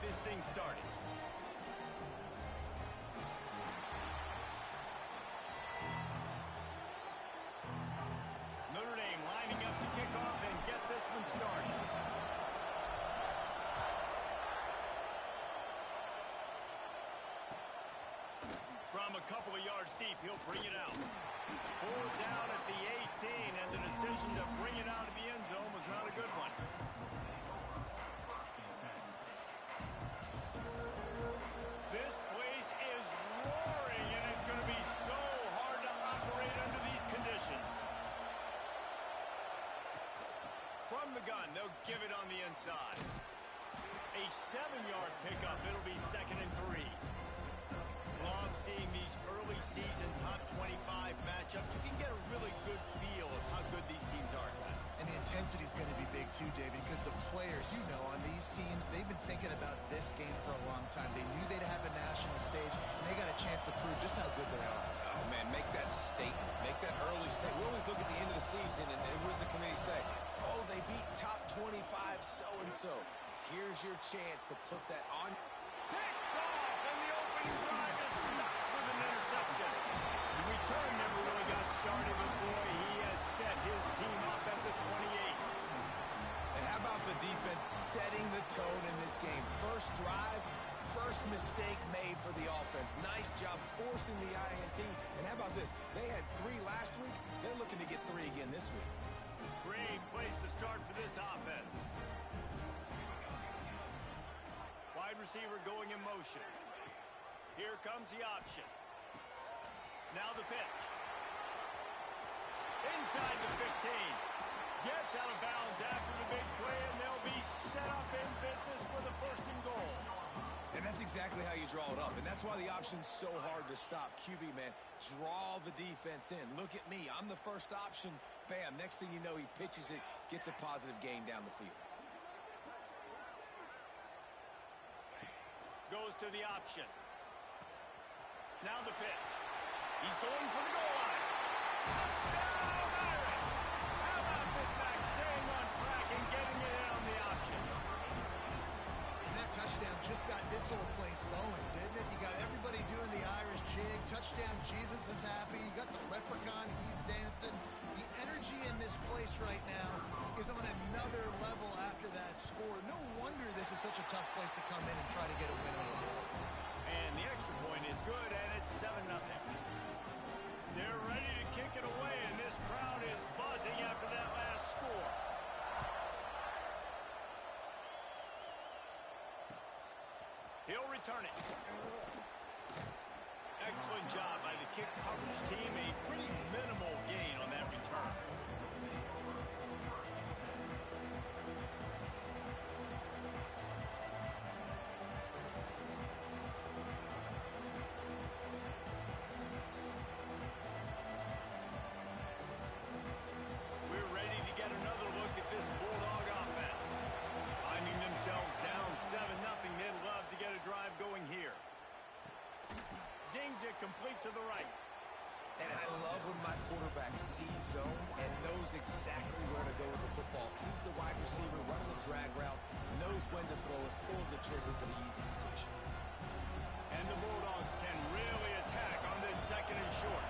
this thing started. Notre Dame lining up to kick off and get this one started. From a couple of yards deep, he'll bring it out. Pulled down at the 18, and the decision to bring it out of the end zone was not a good one. This place is roaring, and it's going to be so hard to operate under these conditions. From the gun, they'll give it on the inside. A 7-yard pickup. It'll be 2nd and 3. Love seeing these early season top 25 matchups. You can get a really good feel of how good these teams are, guys. And the intensity is going to be big too, David, because the players, you know, on these teams, they've been thinking about this game for a long time. They knew they'd have a national stage, and they got a chance to prove just how good they are. Oh, man, make that statement. Make that early statement. We always look at the end of the season, and what does the committee say? Oh, they beat top 25 so-and-so. Here's your chance to put that on. Picked off, and the opening drive is stopped with an interception. The return never really got started, but boy, he has set his team up at the 28. And how about the defense setting the tone in this game? First drive, first mistake made for the offense. Nice job forcing the INT. And how about this? They had 3 last week. They're looking to get 3 again this week. Great place to start for this offense. Wide receiver going in motion. Here comes the option. Now the pitch. Inside the 15. Gets out of bounds after the big play, and they'll be set up in business with a 1st and goal. And that's exactly how you draw it up. And that's why the option's so hard to stop. QB, man, draw the defense in. Look at me. I'm the first option. Bam. Next thing you know, he pitches it, gets a positive gain down the field. Goes to the option. Now the pitch. He's going for the goal line. Touchdown, Irish! How about this back staying on track and getting it in on the option? And that touchdown just got this whole place going, didn't it? You got everybody doing the Irish jig. Touchdown, Jesus is happy. You got the leprechaun, he's dancing. The energy in this place right now is on another level after that score. No wonder this is such a tough place to come in and try to get a win on the board. And the extra point is good, and it's 7-0. They're ready to kick it away, and this crowd is buzzing after that last score. He'll return it. Excellent job by the kick coverage team. A pretty minimal gain on that return. We're ready to get another look at this Bulldog offense. Finding themselves down 7-0, they'd love to get a drive going here. Zings it complete to the right. And I love when my quarterback sees zone and knows exactly where to go with the football. Sees the wide receiver running the drag route, knows when to throw it, pulls the trigger for the easy completion. And the Bulldogs can really attack on this 2nd and short.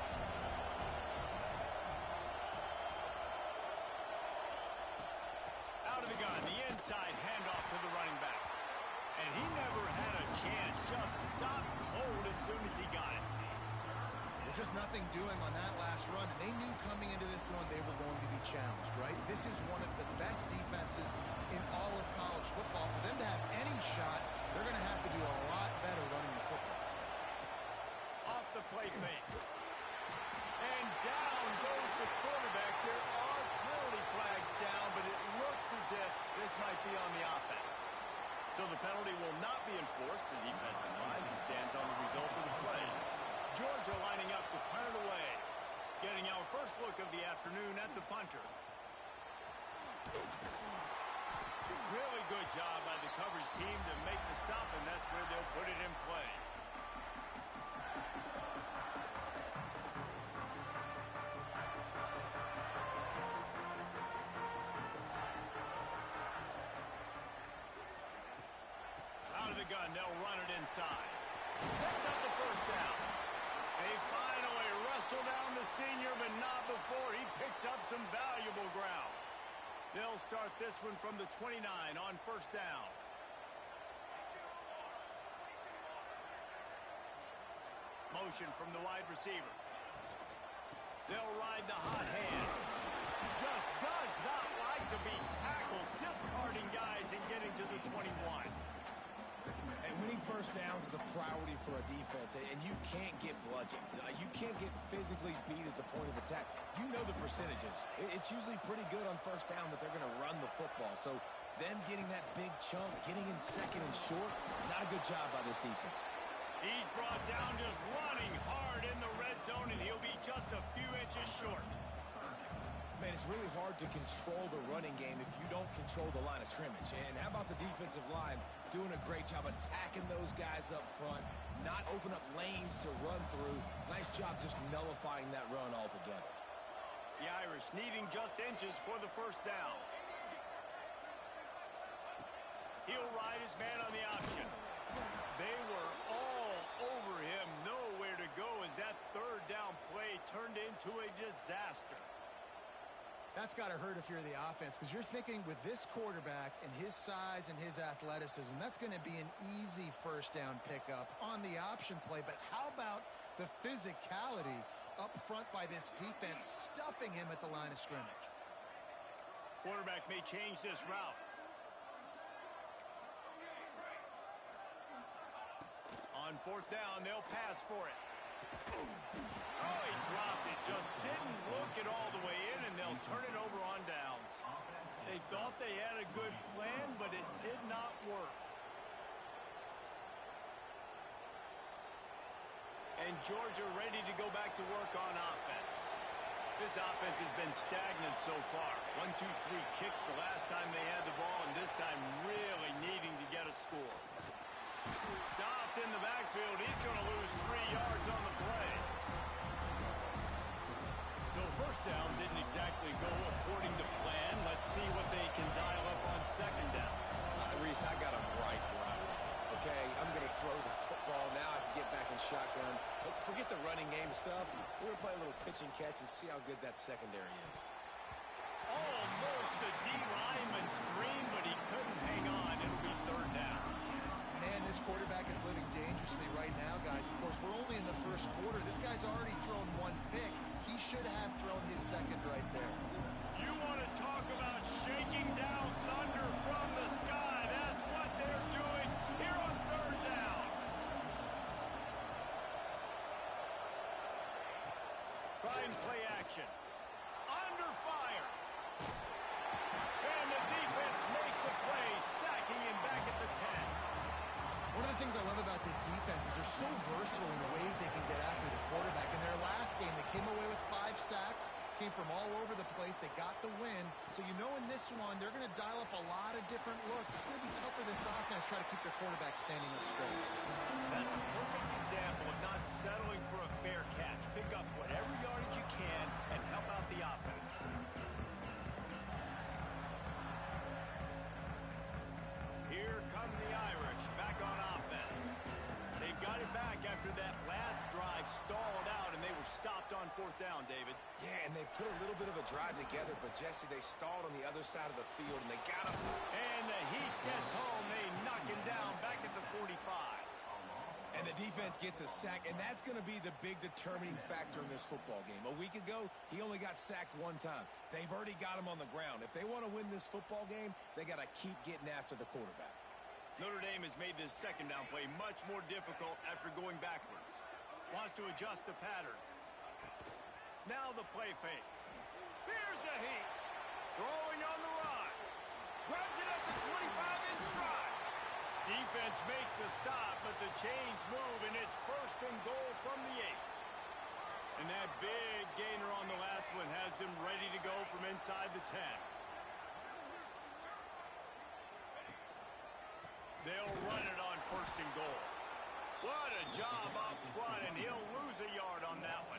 Out of the gun, the inside handoff to the running back. And he never had a chance, just stopped cold as soon as he got it. Well, just nothing doing on that last run. And they knew coming into this one they were going to be challenged, right? This is one of the best defenses in all of college football. For them to have any shot, they're going to have to do a lot better running the football. Off the play fake. And down goes the quarterback. There are penalty flags down, but it looks as if this might be on the offense. So the penalty will not be enforced. The defense declines and stands on the result of the play. Georgia lining up to punt it away. Getting our first look of the afternoon at the punter. Really good job by the coverage team to make the stop, and that's where they'll put it in play. the gun. They'll run it inside. Picks up the first down. They finally wrestle down the senior, but not before he picks up some valuable ground. They'll start this one from the 29 on first down. Motion from the wide receiver. They'll ride the hot hand. Just does not like to be tackled, discarding guys and getting to the 21. And winning first downs is a priority for a defense, and you can't get bludgeoned. You can't get physically beat at the point of attack. You know the percentages. It's usually pretty good on first down that they're going to run the football. So them getting that big chunk, getting in second and short, not a good job by this defense. He's brought down just running hard in the red zone, and he'll be just a few inches short. Man, it's really hard to control the running game if you don't control the line of scrimmage. And how about the defensive line doing a great job attacking those guys up front, not open up lanes to run through. Nice job just nullifying that run altogether. The Irish needing just inches for the first down. He'll ride his man on the option. They were all over him, nowhere to go as that third down play turned into a disaster. That's got to hurt if you're the offense, because you're thinking with this quarterback and his size and his athleticism, that's going to be an easy first down pickup on the option play. But how about the physicality up front by this defense, stuffing him at the line of scrimmage? Quarterback may change this route. On fourth down, they'll pass for it. Oh, he dropped it. Just didn't look it all the way in, and they'll turn it over on downs. They thought they had a good plan, but it did not work. And Georgia ready to go back to work on offense. This offense has been stagnant so far. 1-2-3 kick the last time they had the ball, and this time really needing to get a score. Stopped in the backfield. He's going to lose 3 yards on the play. So first down didn't exactly go according to plan. Let's see what they can dial up on second down. Reese, I got him right where I want. Okay, I'm going to throw the football. Now I can get back in shotgun. Let's forget the running game stuff. We're going to play a little pitch and catch and see how good that secondary is. Almost a D lineman's dream, but he couldn't hang on. It'll be third down. Man, this quarterback is living dangerously right now, guys. Of course, we're only in the first quarter. This guy's already thrown 1 pick. He should have thrown his second right there. You want to talk about shaking down thunder from the sky. That's what they're doing here on third down. Trying play action. Under fire. And the defense makes a play, sacking him back at the 10. One of the things I love about this defense is they're so versatile in the ways they can get after the quarterback. In their last game, they came away with 5 sacks, came from all over the place. They got the win. So you know in this one, they're going to dial up a lot of different looks. It's going to be tough for this offense to try to keep their quarterback standing up straight. That's a perfect example of not settling for a fair catch. Pick up whatever yardage you can and help out the offense. Here come the Irish back on offense. They've got it back after that last drive stalled out, and they were stopped on fourth down, David. Yeah, and they put a little bit of a drive together, but, Jesse, they stalled on the other side of the field, and they got him. And the heat gets home. They knock him down back at the 45. And the defense gets a sack, and that's going to be the big determining factor in this football game. A week ago, he only got sacked 1 time. They've already got him on the ground. If they want to win this football game, they got to keep getting after the quarterback. Notre Dame has made this second down play much more difficult after going backwards. Wants to adjust the pattern. Now the play fake. Here's a heat. Throwing on the run. Grabs it at the 25 in stride. Defense makes a stop, but the chains move, and it's first and goal from the 8. And that big gainer on the last one has them ready to go from inside the 10. They'll run it on first and goal. What a job up front, and he'll lose a yard on that one.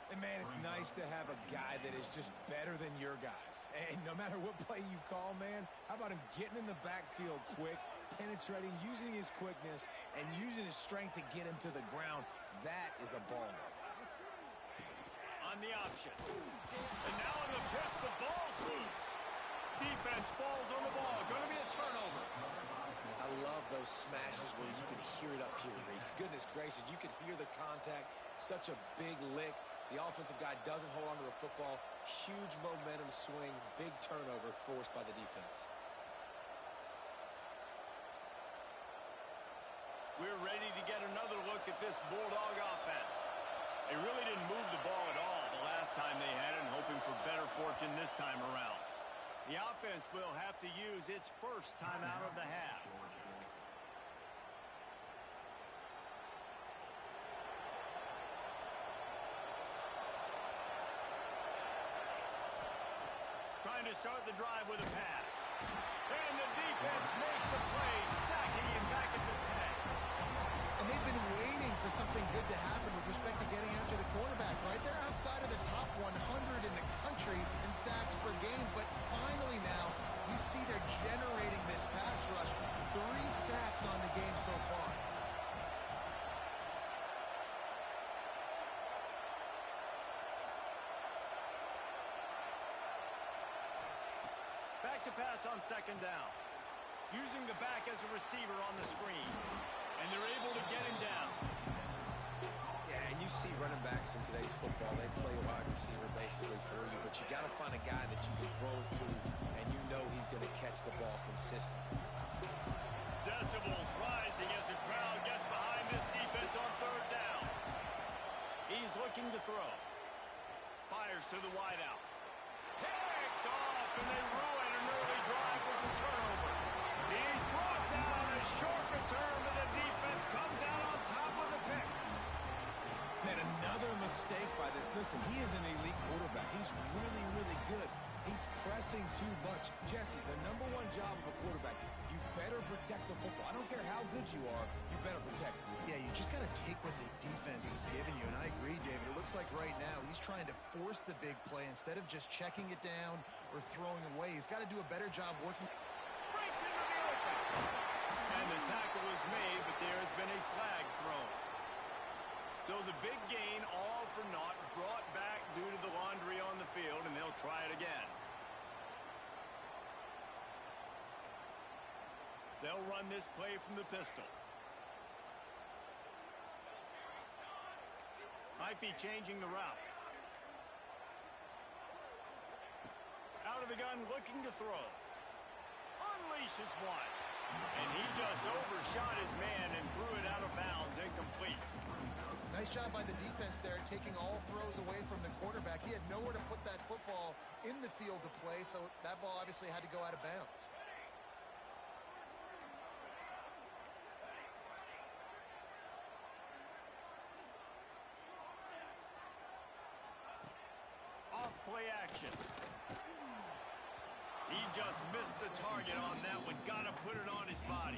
And, man, it's nice to have a guy that is just better than your guys. And no matter what play you call, man, how about him getting in the backfield quick, penetrating, using his quickness, and using his strength to get him to the ground. That is a baller. On the option. And now on the pitch, the ball's loose. Defense falls on the ball. Going to be a turnover. I love those smashes where you can hear it up here, Reese. Goodness gracious, you can hear the contact. Such a big lick. The offensive guy doesn't hold on to the football. Huge momentum swing. Big turnover forced by the defense. We're ready to get another look at this Bulldog offense. They really didn't move the ball at all the last time they had it, and hoping for better fortune this time around. The offense will have to use its first time out of the half. Trying to start the drive with a pass. And the defense makes a play, sacking him back at the 10. And they've been waiting for something good to happen with respect to getting after the quarterback, right? They're outside of the top 100 in the country in sacks per game, but finally now you see they're generating this pass rush. 3 sacks on the game so far. Back to pass on second down. Using the back as a receiver on the screen. And they're able to get him down. Yeah, and you see running backs in today's football, they play wide receiver basically for you, but you got to find a guy that you can throw it to, and you know he's going to catch the ball consistently. Decibels rising as the crowd gets behind this defense on third down. He's looking to throw. Fires to the wideout. Picked off, and they ruin an early drive with the turnover. He's brought down, a short return, but the defense comes out on top of the pick. Man, another mistake by this. Listen, he is an elite quarterback. He's really, really good. He's pressing too much. Jesse, the #1 job of a quarterback, you better protect the football. I don't care how good you are, you better protect it. Yeah, you just got to take what the defense is giving you, and I agree, David. It looks like right now he's trying to force the big play instead of just checking it down or throwing away. He's got to do a better job working. Breaks into the open. And the tackle is made, but there has been a flag thrown. So the big gain, all for naught, brought back due to the laundry on the field, and they'll try it again. They'll run this play from the pistol. Might be changing the route. Out of the gun, looking to throw. Unleashes one. And he just overshot his man and threw it out of bounds, incomplete. Nice job by the defense there, taking all throws away from the quarterback. He had nowhere to put that football in the field to play, so that ball obviously had to go out of bounds. Off play action. He just missed the target on that one. Got to put it on his body.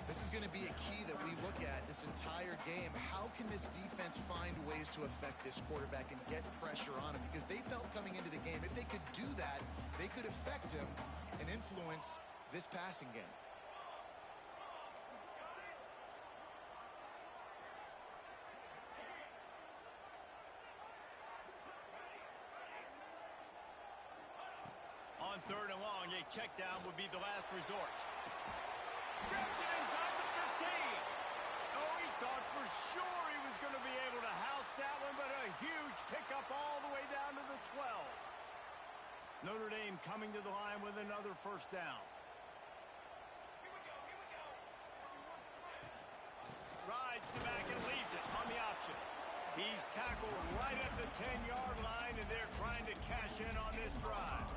This is going to be a key that we look at this entire game. How can this defense find ways to affect this quarterback and get pressure on him? Because they felt coming into the game, if they could do that, they could affect him and influence this passing game. On third and long, a check down would be the last resort. Grabs it inside the 15. Oh, he thought for sure he was going to be able to house that one, but a huge pickup all the way down to the 12. Notre Dame coming to the line with another first down. Rides the back and leaves it on the option. He's tackled right at the 10-yard line, and they're trying to cash in on this drive.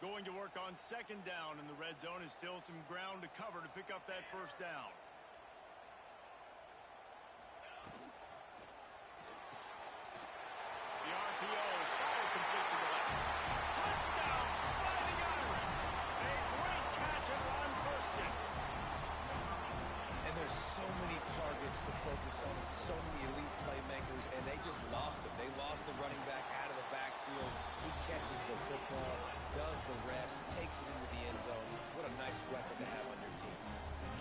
Going to work on second down in the red zone, is still some ground to cover to pick up that first down. The RPO, fire complete to the left. Touchdown, Fighting Irish. A catches the football, does the rest, takes it into the end zone. What a nice weapon to have on your team.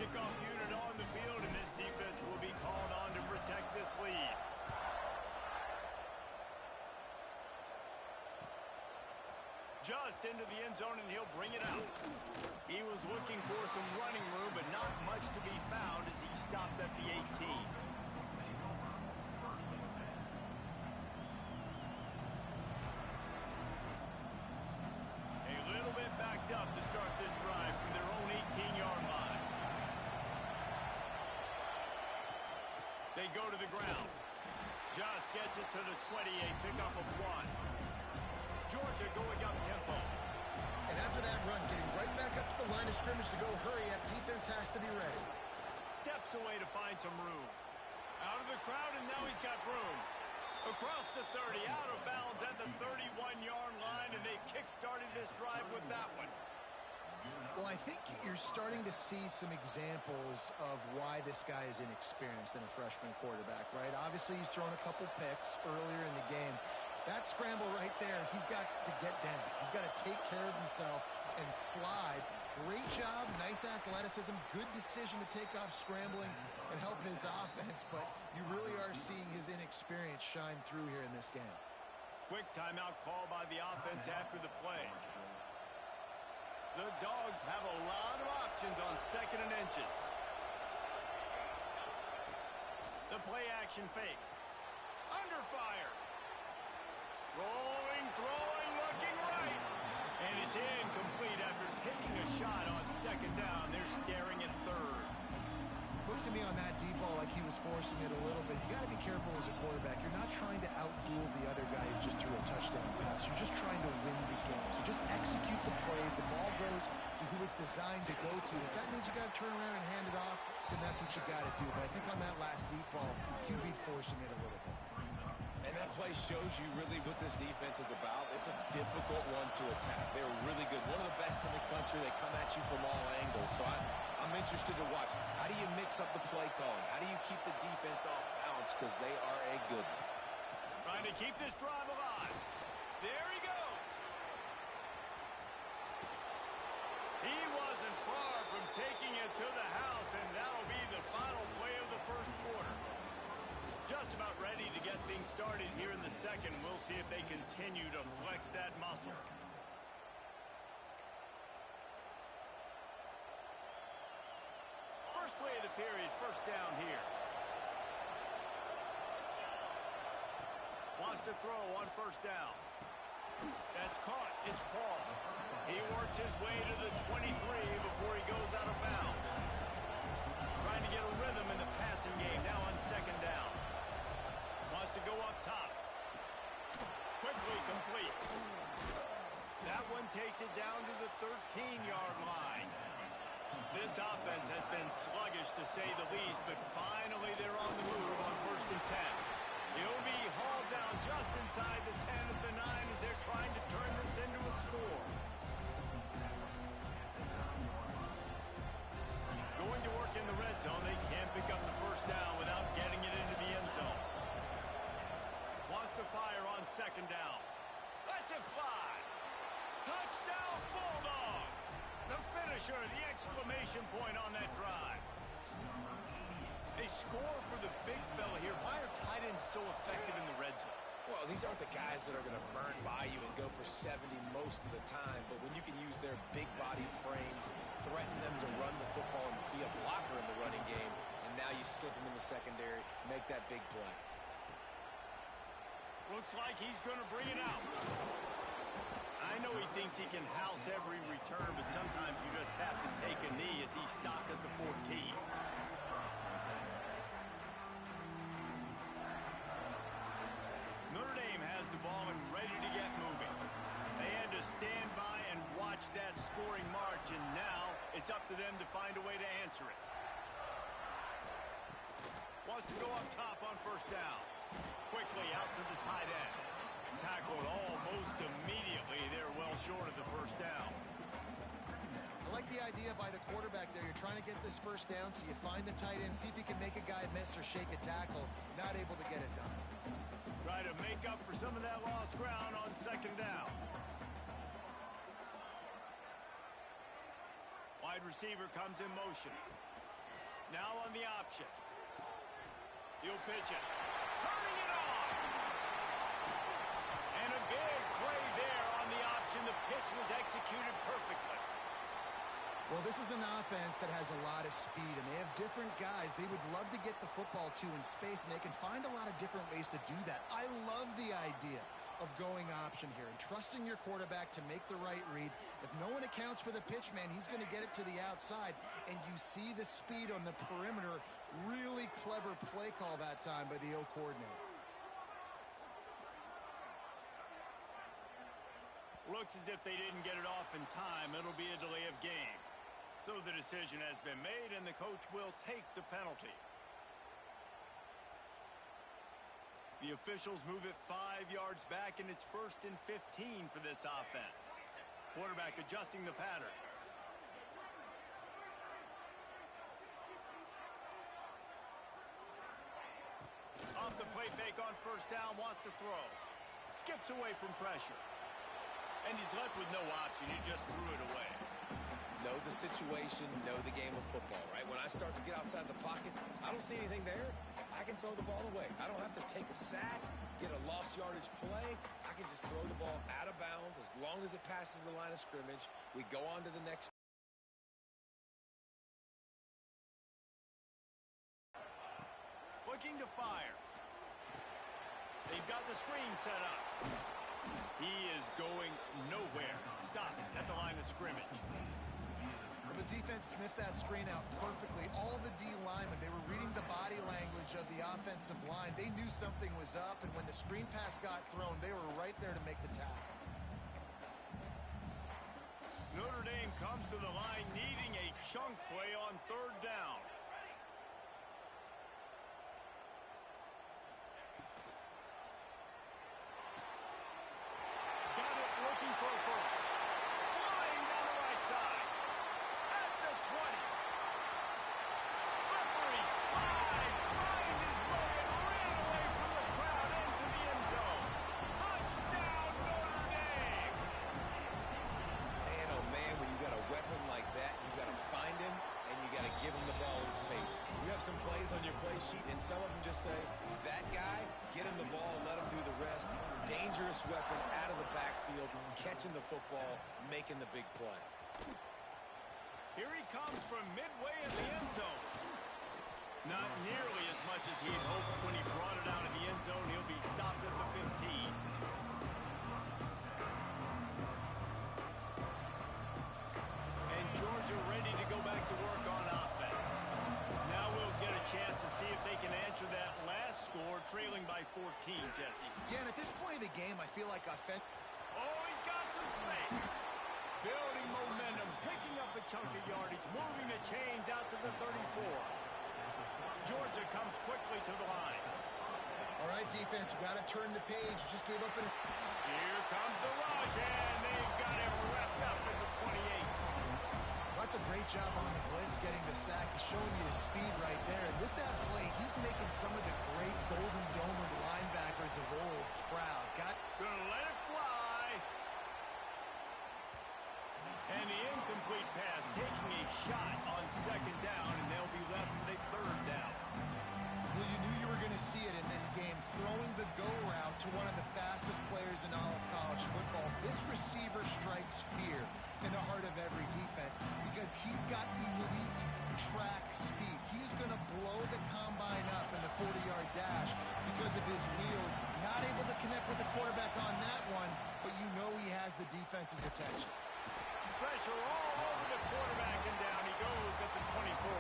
Kickoff unit on the field, and this defense will be called on to protect this lead. Just into the end zone, and he'll bring it out. He was looking for some running room, but not much to be found as he stopped at the 18. A little bit backed up to start this drive from their own 18-yard line. They go to the ground. Just gets it to the 28, pickup of 1. Georgia going up tempo. And after that run, getting right back up to the line of scrimmage to go hurry up, defense has to be ready. Steps away to find some room. Out of the crowd, and now he's got room. Across the 30, out of bounds at the 31-yard line, and they kick-started this drive with that one. Well, I think you're starting to see some examples of why this guy is inexperienced in a freshman quarterback, right? Obviously, he's thrown a couple picks earlier in the game. That scramble right there, he's got to get down. He's got to take care of himself and slide. Great job, nice athleticism, good decision to take off scrambling and help his offense, but you really are seeing his inexperience shine through here in this game. Quick timeout call by the offense after the play. The Dogs have a lot of options on 2nd and inches. The play action fake. Under fire. Rolling, throwing, looking right. And it's incomplete after taking a shot on 2nd down. They're staring at 3rd. Looks to me on that deep ball like he was forcing it a little bit. You got to be careful as a quarterback. You're not trying to outduel the other guy who just threw a touchdown pass. You're just trying to win the game. So just execute the plays. The ball goes to who it's designed to go to. If that means you got to turn around and hand it off, then that's what you got to do. But I think on that last deep ball, QB forcing it a little bit. And that play shows you really what this defense is about. It's a difficult one to attack. They're really good. One of the best in the country. They come at you from all angles. So I'm interested to watch. How do you mix up the play calling? How do you keep the defense off balance? Because they are a good one. Trying to keep this drive alive. There he goes. He wasn't far from taking it to the house, and that'll be the final play of the first quarter. Just about ready to get things started here in the second. We'll see if they continue to flex that muscle. First play of the period, first down here. Wants to throw on first down. That's caught. It's Paul. He works his way to the 23 before he goes out of bounds. Trying to get a rhythm in the passing game now on 2nd down. Wants to go up top. Quickly complete. That one takes it down to the 13-yard line. This offense has been sluggish to say the least, but finally they're on the move on 1st and 10. He'll be hauled down just inside the 10 at the 9 as they're trying to turn this into a score. Going to work in the red zone. They can't pick up the first down without getting it into the end zone. Wants to fire on 2nd down. Lets it fly. Touchdown Bulldogs. The finisher, the exclamation point on that drive. They score for the big fella here. Why are tight ends so effective in the red zone? Well, these aren't the guys that are going to burn by you and go for 70 most of the time, but when you can use their big-bodied frames, threaten them to run the football and be a blocker in the running game, and now you slip them in the secondary, make that big play. Looks like he's going to bring it out. I know he thinks he can house every return, but sometimes you just have to take a knee as he stopped at the 14. Notre Dame has the ball and ready to get moving. They had to stand by and watch that scoring march, and now it's up to them to find a way to answer it. Wants to go up top on first down. Quickly out to the tight end. Tackled almost immediately. They're well short of the first down. I like the idea by the quarterback there. You're trying to get this first down, so you find the tight end, see if you can make a guy miss or shake a tackle. Not able to get it done. Try to make up for some of that lost ground on 2nd down. Wide receiver comes in motion. Now on the option. He'll pitch it. Turning it on! And a big play there on the option. The pitch was executed perfectly. Well, this is an offense that has a lot of speed, and they have different guys they would love to get the football to in space, and they can find a lot of different ways to do that. I love the idea of going option here and trusting your quarterback to make the right read. If no one accounts for the pitch, man, he's going to get it to the outside, and you see the speed on the perimeter. Really clever play call that time by the O coordinator. Looks as if they didn't get it off in time. It'll be a delay of game. So the decision has been made, and the coach will take the penalty. The officials move it 5 yards back, and it's 1st and 15 for this offense. Quarterback adjusting the pattern. Off the play fake on 1st down, wants to throw. Skips away from pressure. And he's left with no option. He just threw it away. Know the situation, know the game of football, right? When I start to get outside the pocket, I don't see anything there. I can throw the ball away. I don't have to take a sack, get a lost yardage play. I can just throw the ball out of bounds as long as it passes the line of scrimmage. We go on to the next. Looking to fire. They've got the screen set up. He is going nowhere. Stop at the line of scrimmage. Well, the defense sniffed that screen out perfectly. All the D linemen, they were reading the body language of the offensive line. They knew something was up, and when the screen pass got thrown, they were right there to make the tackle. Notre Dame comes to the line needing a chunk play on 3rd down. Got it looking for a first. Flying down the right side. At the 20. Slippery slide. Find his way and ran away from the crowd into the end zone. Touchdown, Notre Dame. Man, oh man, when you got a weapon like that, you got to find him and you got to give him the ball in space. You have some plays on your play sheet, and some of them just say, that guy, get him the ball, let him do the rest. Dangerous weapon out of the backfield, catching the football, making the big play. Here he comes from midway in the end zone. Not nearly as much as he'd hoped when he brought it out of the end zone. He'll be stopped at the 15. And Georgia ready to go back to work on offense. Now we'll get a chance to see if they can answer that last score, trailing by 14, Jesse. Yeah, and at this point of the game, I feel like offense. Oh, he's got some space. Building momentum, picking up a chunk of yardage, moving the chains out to the 34. Georgia comes quickly to the line. All right, defense, you got to turn the page. You just gave up an. Here comes the rush, and they've got him wrapped up at the 28. That's a great job on the blitz, getting the sack. He's showing you his speed right there. And with that play, he's making some of the great Golden Domer linebackers of old proud. Gonna let it fly. And the incomplete pass, taking a shot on 2nd down, and they'll be left with a 3rd down. Well, you knew you were going to see it in this game, throwing the go route to one of the fastest players in all of college football. This receiver strikes fear in the heart of every defense because he's got elite track speed. He's going to blow the combine up in the 40-yard dash because of his wheels. Not able to connect with the quarterback on that one, but you know he has the defense's attention. Pressure all over the quarterback, and down he goes at the 24.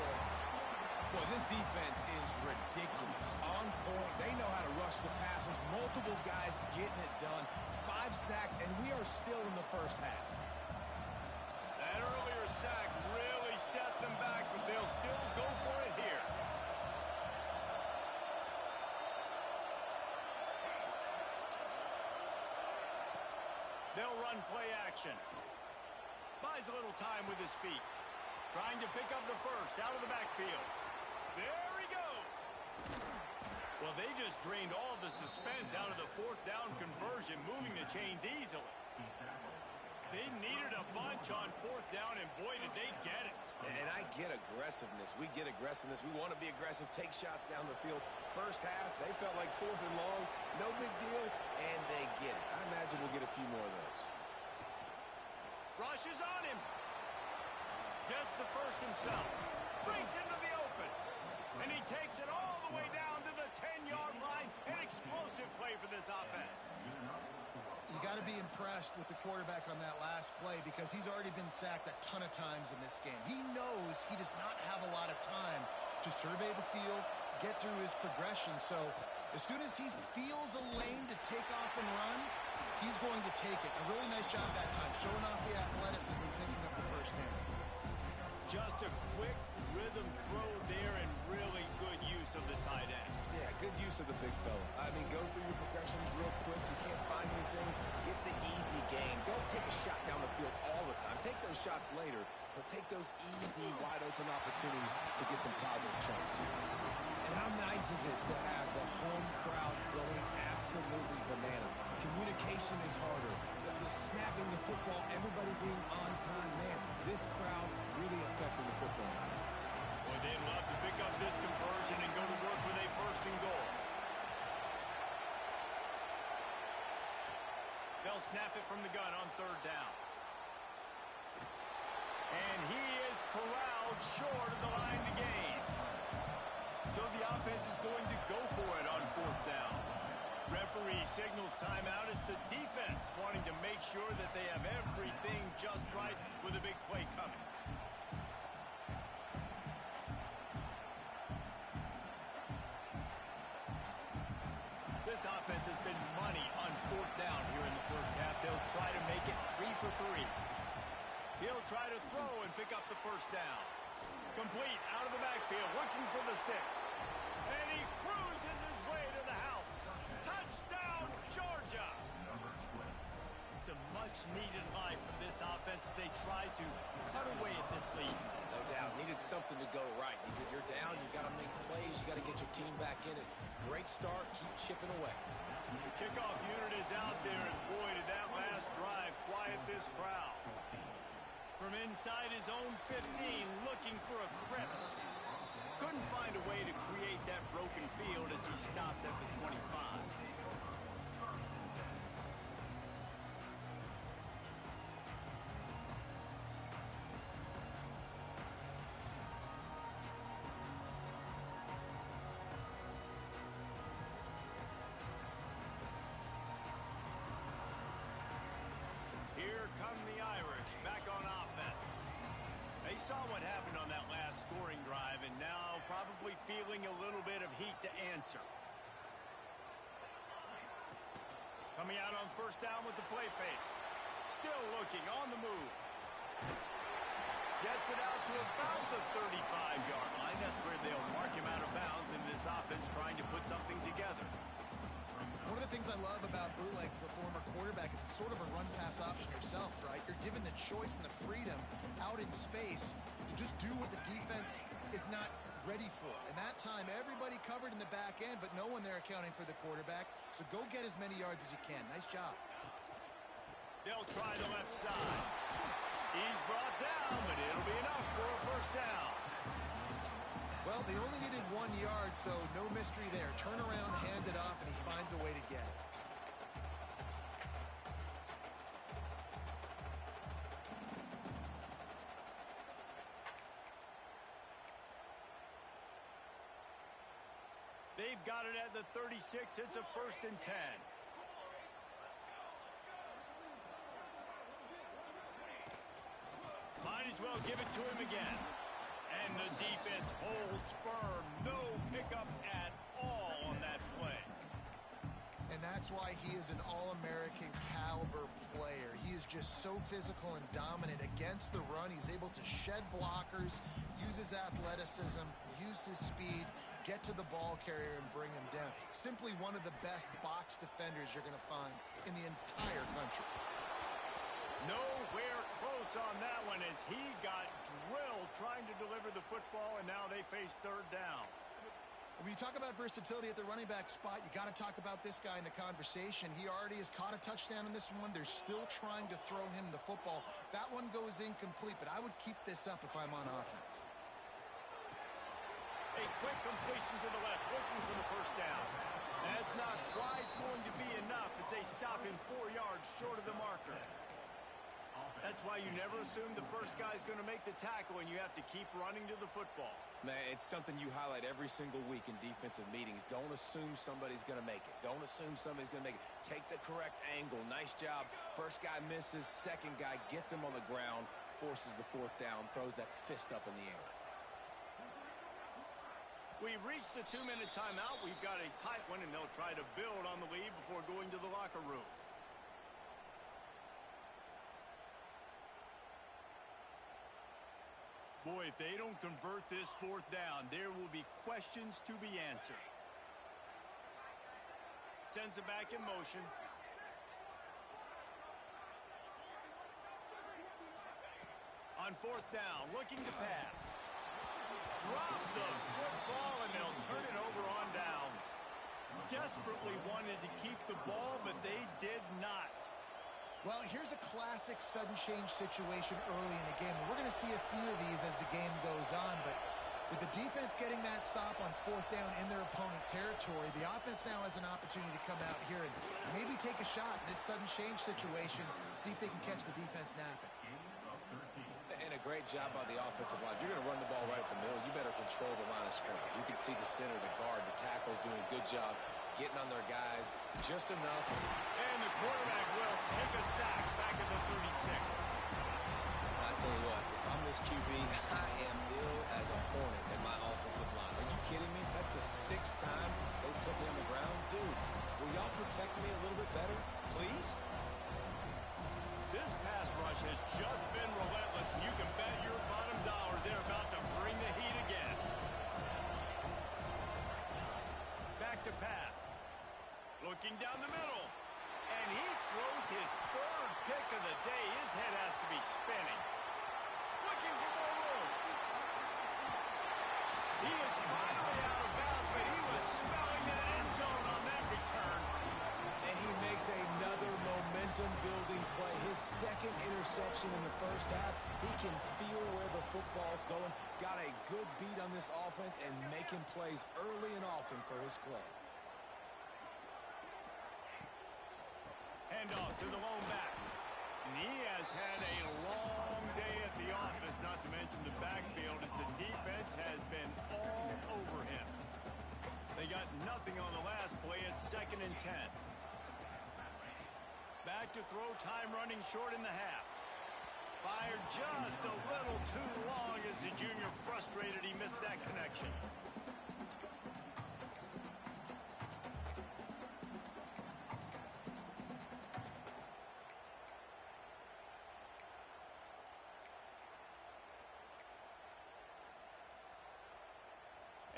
Boy, this defense is ridiculous. On point. They know how to rush the passers. Multiple guys getting it done. 5 sacks, and we are still in the first half. That earlier sack really set them back, but they'll still go for it here. They'll run play action. Buys a little time with his feet. Trying to pick up the first out of the backfield. There he goes. Well, they just drained all the suspense out of the 4th down conversion, moving the chains easily. They needed a bunch on fourth down, and boy, did they get it. And I get aggressiveness. We get aggressiveness. We want to be aggressive, take shots down the field. First half, they felt like fourth and long. No big deal, and they get it. I imagine we'll get a few more of those. Rushes on him. Gets the first himself. Brings into the open. And he takes it all the way down to the 10-yard line. An explosive play for this offense. You got to be impressed with the quarterback on that last play because he's already been sacked a ton of times in this game. He knows he does not have a lot of time to survey the field, get through his progression. So as soon as he feels a lane to take off and run, he's going to take it. A really nice job that time, showing off the athleticism and picking up the first down. Just a quick rhythm throw there and really good use of the tight end. Yeah, good use of the big fella. I mean, go through your progressions real quick. You can't find anything. Get the easy gain. Don't take a shot down the field all the time. Take those shots later, but take those easy, wide-open opportunities to get some positive chunks. And how nice is it to have the home crowd going absolutely bananas? Communication is harder. The snapping the football, everybody being on time. Man, this crowd really affecting the football now. Boy, they'd love to pick up this conversion and go to work with a first and goal. They'll snap it from the gun on third down. And he is corralled short of the line to gain. So the offense is going to go for it on fourth down. Referee signals timeout. It's the defense wanting to make sure that they have everything just right with a big play coming. This offense has been money on fourth down here in the first half. They'll try to make it 3 for 3. He'll try to throw and pick up the first down. Complete out of the backfield, looking for the sticks. And he cruises his way to the house. Touchdown, Georgia! It's a much-needed line for this offense as they try to cut away at this lead. No doubt. Needed something to go right. You're down. You got to make plays. You got to get your team back in it. Great start. Keep chipping away. The kickoff unit is out there, and boy, did that last drive quiet this crowd. From inside his own 15, looking for a crevice. Couldn't find a way to create that broken field as he stopped at the 25. Here come the Irish, back on offense. They saw what happened on that last scoring drive, and now probably feeling a little bit of heat to answer. Coming out on first down with the play fake. Still looking, on the move. Gets it out to about the 35-yard line. That's where they'll mark him out of bounds in this offense trying to put something together. One of the things I love about bootlegs as a former quarterback is it's sort of a run-pass option yourself, right? You're given the choice and the freedom out in space to just do what the defense is not ready for. And that time, everybody covered in the back end, but no one there accounting for the quarterback. So go get as many yards as you can. Nice job. They'll try the left side. He's brought down, but it'll be enough for a first down. Well, they only needed 1 yard, so no mystery there. Turn around, hand it off, and he finds a way to get it. They've got it at the 36. It's a 1st and 10. Might as well give it to him again. And the defense holds firm. No pickup at all on that play. And that's why he is an All-American caliber player. He is just so physical and dominant against the run. He's able to shed blockers, use his athleticism, use his speed, get to the ball carrier and bring him down. Simply one of the best box defenders you're going to find in the entire country. Nowhere close on that one as he got drilled trying to deliver the football, and now they face third down. When you talk about versatility at the running back spot, you got to talk about this guy in the conversation. He already has caught a touchdown in this one. They're still trying to throw him the football. That one goes incomplete, but I would keep this up if I'm on offense. A quick completion to the left, looking for the first down. That's not quite going to be enough as they stop him 4 yards short of the marker. That's why you never assume the first guy's going to make the tackle, and you have to keep running to the football. Man, it's something you highlight every single week in defensive meetings. Don't assume somebody's going to make it. Don't assume somebody's going to make it. Take the correct angle. Nice job. First guy misses. Second guy gets him on the ground, forces the fourth down, throws that fist up in the air. We've reached the 2-minute timeout. We've got a tight one, and they'll try to build on the lead before going to the locker room. Boy, if they don't convert this fourth down, there will be questions to be answered. Sends it back in motion. On fourth down, looking to pass. Drop the football, and they'll turn it over on downs. Desperately wanted to keep the ball, but they did not. Well, here's a classic sudden change situation early in the game. We're going to see a few of these as the game goes on, but with the defense getting that stop on fourth down in their opponent territory, the offense now has an opportunity to come out here and maybe take a shot in this sudden change situation, see if they can catch the defense napping. And a great job by the offensive line. You're going to run the ball right at the middle. You better control the line of scrimmage. You can see the center, the guard, the tackles doing a good job getting on their guys just enough. And the quarterback will take a sack back at the 36. I tell you what, if I'm this QB, I am ill as a hornet in my offensive line. Are you kidding me? That's the 6th time they put me on the ground. Dudes, will y'all protect me a little bit better, please? This pass rush has just been relentless, and you can bet your bottom dollar they're about to bring the heat again. Back to pass. Looking down the middle. And he throws his 3rd pick of the day. His head has to be spinning. Looking for more room. He is finally out of bounds, but he was smelling the end zone on that return. And he makes another momentum-building play. His 2nd interception in the first half. He can feel where the football's going. Got a good beat on this offense and making plays early and often for his club. Handoff to the lone back. And he has had a long day at the office, not to mention the backfield, as the defense has been all over him. They got nothing on the last play. It's 2nd and 10. Back to throw, time running short in the half. Fired just a little too long as the junior frustrated he missed that connection.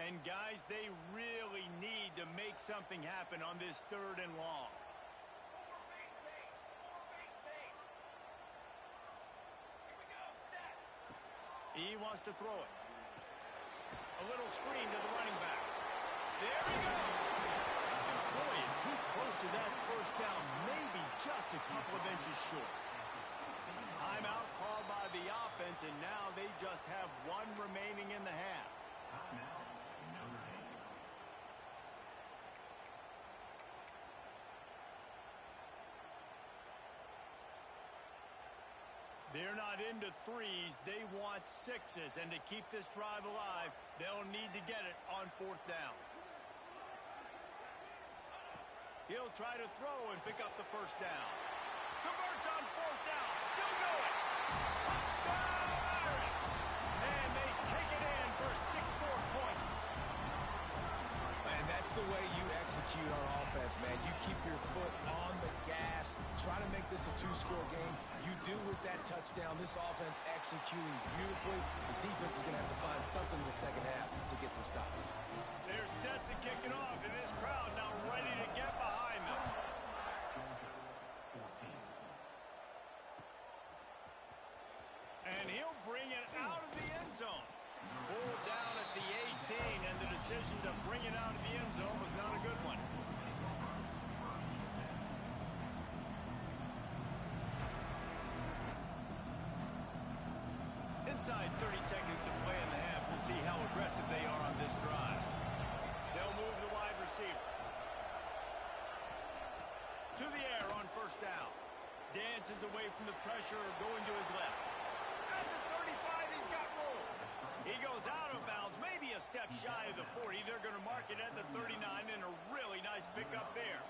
And guys, they really need to make something happen on this 3rd and long. He wants to throw it. A little screen to the running back. There he goes. And boy, is he close to that first down, maybe just a couple of inches short. Timeout called by the offense, and now they just have 1 remaining in the half. They're not into 3s. They want 6s. And to keep this drive alive, they'll need to get it on 4th down. He'll try to throw and pick up the first down. Converts on 4th down. Still going. Touchdown, Irish. And they take it in for 6 more points. Man, that's the way you execute on offense, man. You keep your foot on the gas. Try to make this a 2-score game. You do with that touchdown. This offense executing beautifully. The defense is going to have to find something in the second half to get some stops. They're set to kick it off, and this crowd now ready to get behind them. And he'll bring it out of the end zone. Pulled down at the 18, and the decision decision to bring it out of the end zone was not a good one. Inside 30 seconds to play in the half. We'll see how aggressive they are on this drive. They'll move the wide receiver. To the air on first down. Dances away from the pressure, going to his left. At the 35, he's got room. He goes out of bounds, maybe a step shy of the 40. They're going to mark it at the 39, and a really nice pickup there.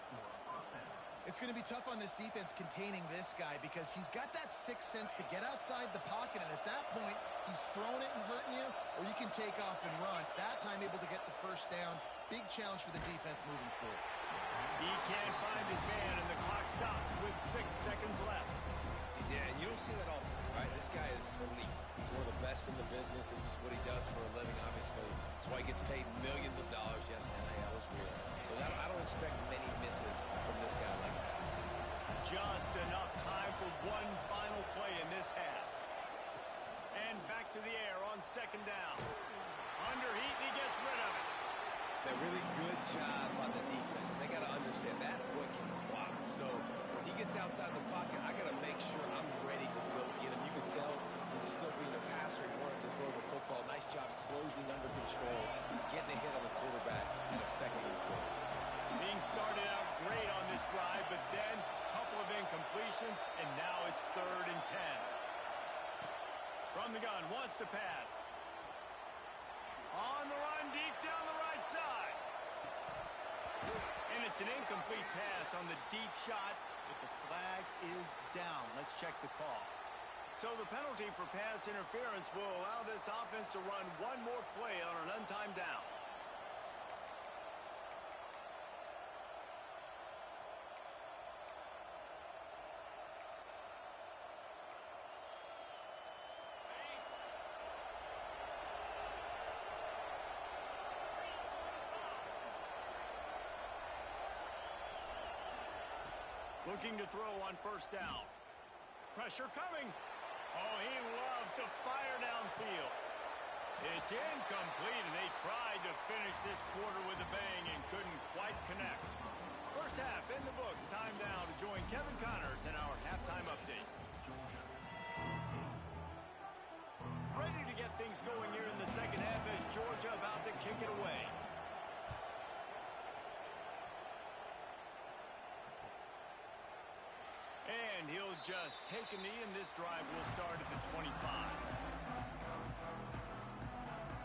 It's going to be tough on this defense containing this guy because he's got that sixth sense to get outside the pocket, and at that point, he's throwing it and hurting you, or you can take off and run. That time able to get the first down. Big challenge for the defense moving forward. He can't find his man, and the clock stops with 6 seconds left. Yeah, and you don't see that often, right? This guy is elite. He's one of the best in the business. This is what he does for a living, obviously. That's why he gets paid millions of dollars. Yes, NIL is real. So I don't expect many misses from this guy like that. Just enough time for one final play in this half. And back to the air on second down. Under heat, and he gets rid of it. A really good job on the defense. They got to understand that boy can fly. So when he gets outside the pocket, I got to make sure I'm ready to go get him. You can tell he was still being a passer. He wanted to throw the football. Nice job closing under control, getting a hit on the quarterback, and affecting the throw. Being started out great on this drive, but then a couple of incompletions, and now it's 3rd and 10. From the gun, wants to pass. On the run, deep down the right side. And it's an incomplete pass on the deep shot, but the flag is down. Let's check the call. So the penalty for pass interference will allow this offense to run one more play on an untimed down. Looking to throw on first down. Pressure coming. Oh, he loves to fire downfield. It's incomplete, and they tried to finish this quarter with a bang and couldn't quite connect. First half in the books. Time now to join Kevin Connors in our halftime update. Ready to get things going here in the second half as Georgia about to kick it away. And he'll just take a knee, and this drive will start at the 25.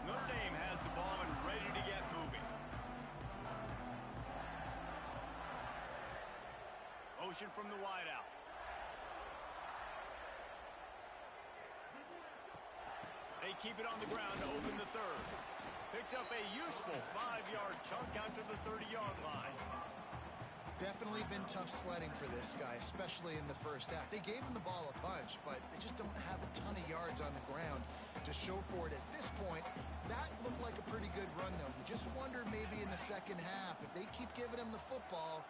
Notre Dame has the ball and ready to get moving. Motion from the wideout. They keep it on the ground to open the third. Picks up a useful 5-yard chunk out to the 30-yard line. Definitely been tough sledding for this guy, especially in the first half. They gave him the ball a bunch, but they just don't have a ton of yards on the ground to show for it at this point. That looked like a pretty good run, though. You just wonder maybe in the second half, if they keep giving him the football,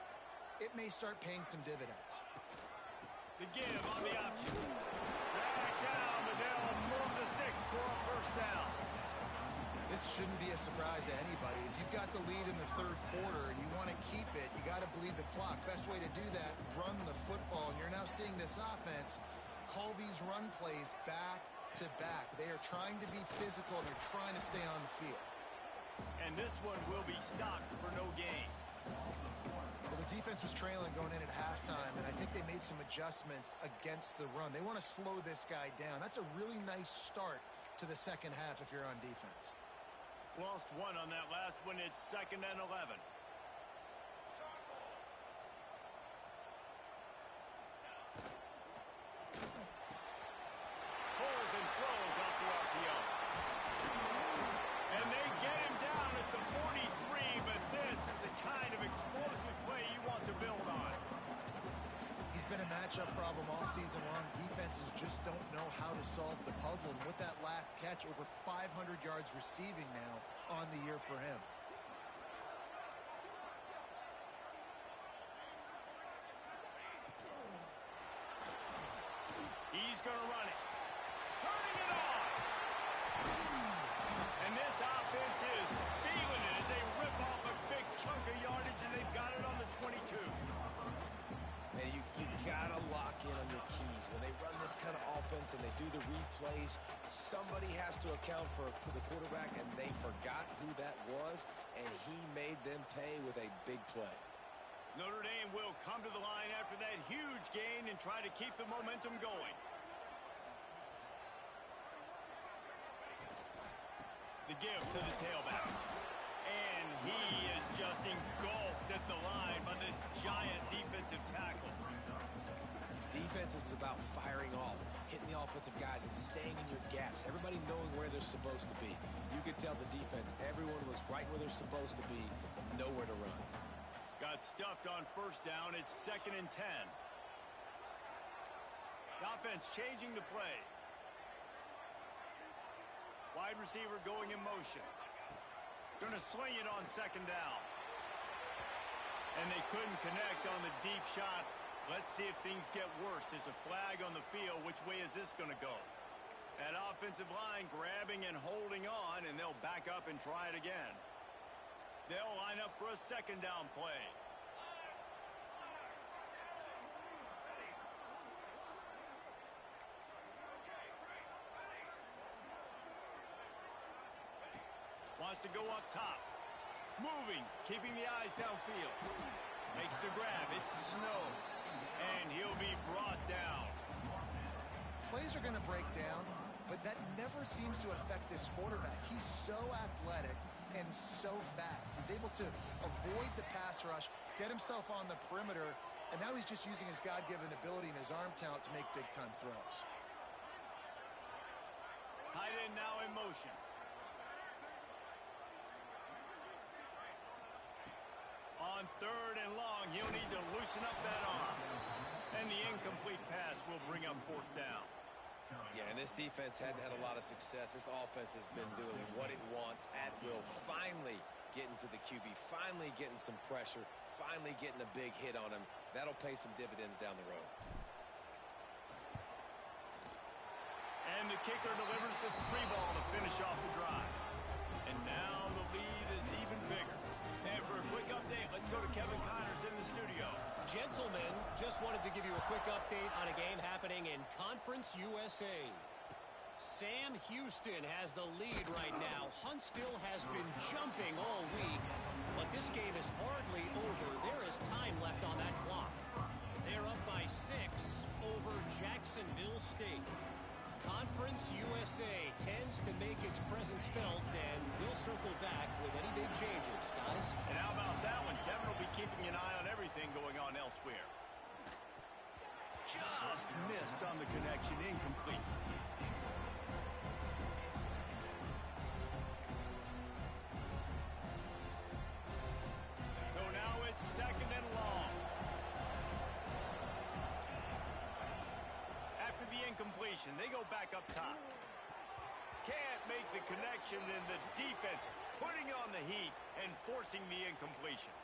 it may start paying some dividends. The give on the option. Back down, but they'll move the sticks for a first down. This shouldn't be a surprise to anybody. If you've got the lead in the third quarter and you want to keep it, you got to bleed the clock. Best way to do that, run the football. And you're now seeing this offense call these run plays back to back. They are trying to be physical, and they're trying to stay on the field. And this one will be stopped for no gain. Well, the defense was trailing going in at halftime, and I think they made some adjustments against the run. They want to slow this guy down. That's a really nice start to the second half if you're on defense. Lost one on that last one. It's 2nd and 11. Pulls and throws off the RPO. And they get him down at the 43, but this is the kind of explosive play you want to build on. He's been a matchup problem all season long. Defenses just don't know how to solve the puzzle. And with that last catch, over 500 yards receiving now on the year for him. He's going to run it. Turning it on. And this offense is feeling it as they plays, somebody has to account for the quarterback, and they forgot who that was, and he made them pay with a big play. Notre Dame will come to the line after that huge gain and try to keep the momentum going. The give to the tailback. And he is just engulfed at the line by this giant defensive tackle. Defense is about firing off, hitting the offensive guys, and staying in your gaps. Everybody knowing where they're supposed to be. You could tell the defense, everyone was right where they're supposed to be, nowhere to run. Got stuffed on first down. It's 2nd and 10. The offense changing the play. Wide receiver going in motion. Going to swing it on 2nd down. And they couldn't connect on the deep shot. Let's see if things get worse. There's a flag on the field. Which way is this going to go? That offensive line grabbing and holding on, and they'll back up and try it again. They'll line up for a 2nd down play. Wants to go up top. Moving, keeping the eyes downfield. Makes the grab. It's Snow. And he'll be brought down. Plays are going to break down, but that never seems to affect this quarterback. He's so athletic and so fast. He's able to avoid the pass rush, get himself on the perimeter, and now he's just using his God-given ability and his arm talent to make big-time throws. Tight end now in motion. On 3rd and long, he'll need to loosen up that arm. And the incomplete pass will bring up 4th down. Yeah, and this defense hadn't had a lot of success. This offense has been doing what it wants at will. Finally getting to the QB, finally getting some pressure, finally getting a big hit on him. That'll pay some dividends down the road. And the kicker delivers the 3-ball to finish off the drive. And now the lead is even bigger. And for a quick update, let's go to Kevin Connors in the studio. Gentlemen, just wanted to give you a quick update on a game happening in Conference USA. Sam Houston has the lead right now. Huntsville has been jumping all week, but this game is hardly over. There is time left on that clock. They're up by 6 over Jacksonville State. Conference USA tends to make its presence felt, and we'll circle back with any big changes, guys. And how about that one? Kevin will be keeping an eye on everything going on elsewhere. Just missed on the connection, incomplete. So now it's 2nd and long. After the incompletion, they go back up top. Can't make the connection, and the defense putting on the heat and forcing the incompletion.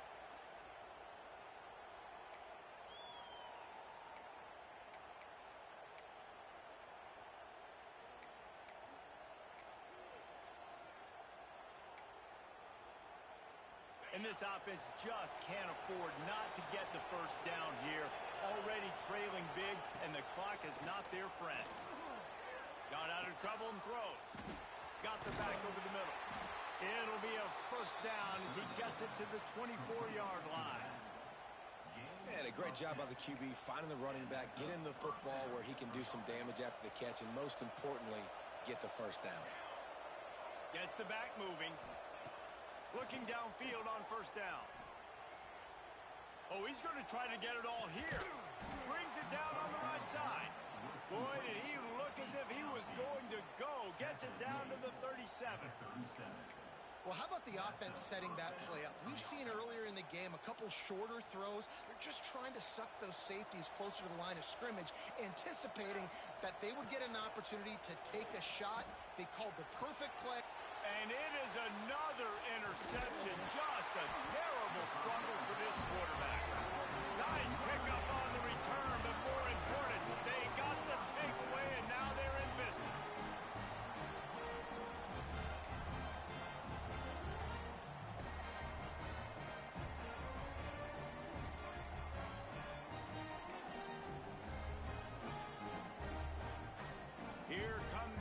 And this offense just can't afford not to get the first down here. Already trailing big, and the clock is not their friend. Got out of trouble and throws. Got the back over the middle. It'll be a first down as he gets it to the 24-yard line. And a great job by the QB finding the running back, get him the football where he can do some damage after the catch, and most importantly, get the first down. Gets the back moving. Looking downfield on first down. Oh, he's going to try to get it all here. Brings it down on the right side. Boy, did he look as if he was going to go. Gets it down to the 37. Well, how about the offense setting that play up? We've seen earlier in the game a couple shorter throws. They're just trying to suck those safeties closer to the line of scrimmage, anticipating that they would get an opportunity to take a shot. They called the perfect play. And it is another interception. Just a terrible struggle for this quarterback. Nice pickup on the return, but more important, they got the takeaway, and now they're in business. Here come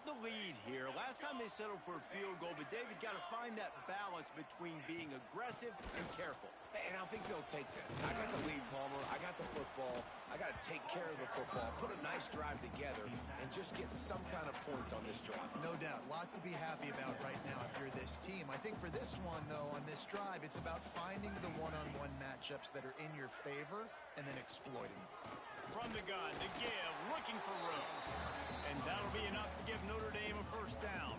the lead here. Last time they settled for a field goal, but David got to find that balance between being aggressive and careful. And I think they'll take that. I got the lead, Palmer. I got the football. I got to take care of the football, put a nice drive together, and just get some kind of points on this drive. No doubt. Lots to be happy about right now if you're this team. I think for this one, though, on this drive, it's about finding the one-on-one matchups that are in your favor and then exploiting them. From the gun to give, looking for room. And that'll be enough to give Notre Dame a first down.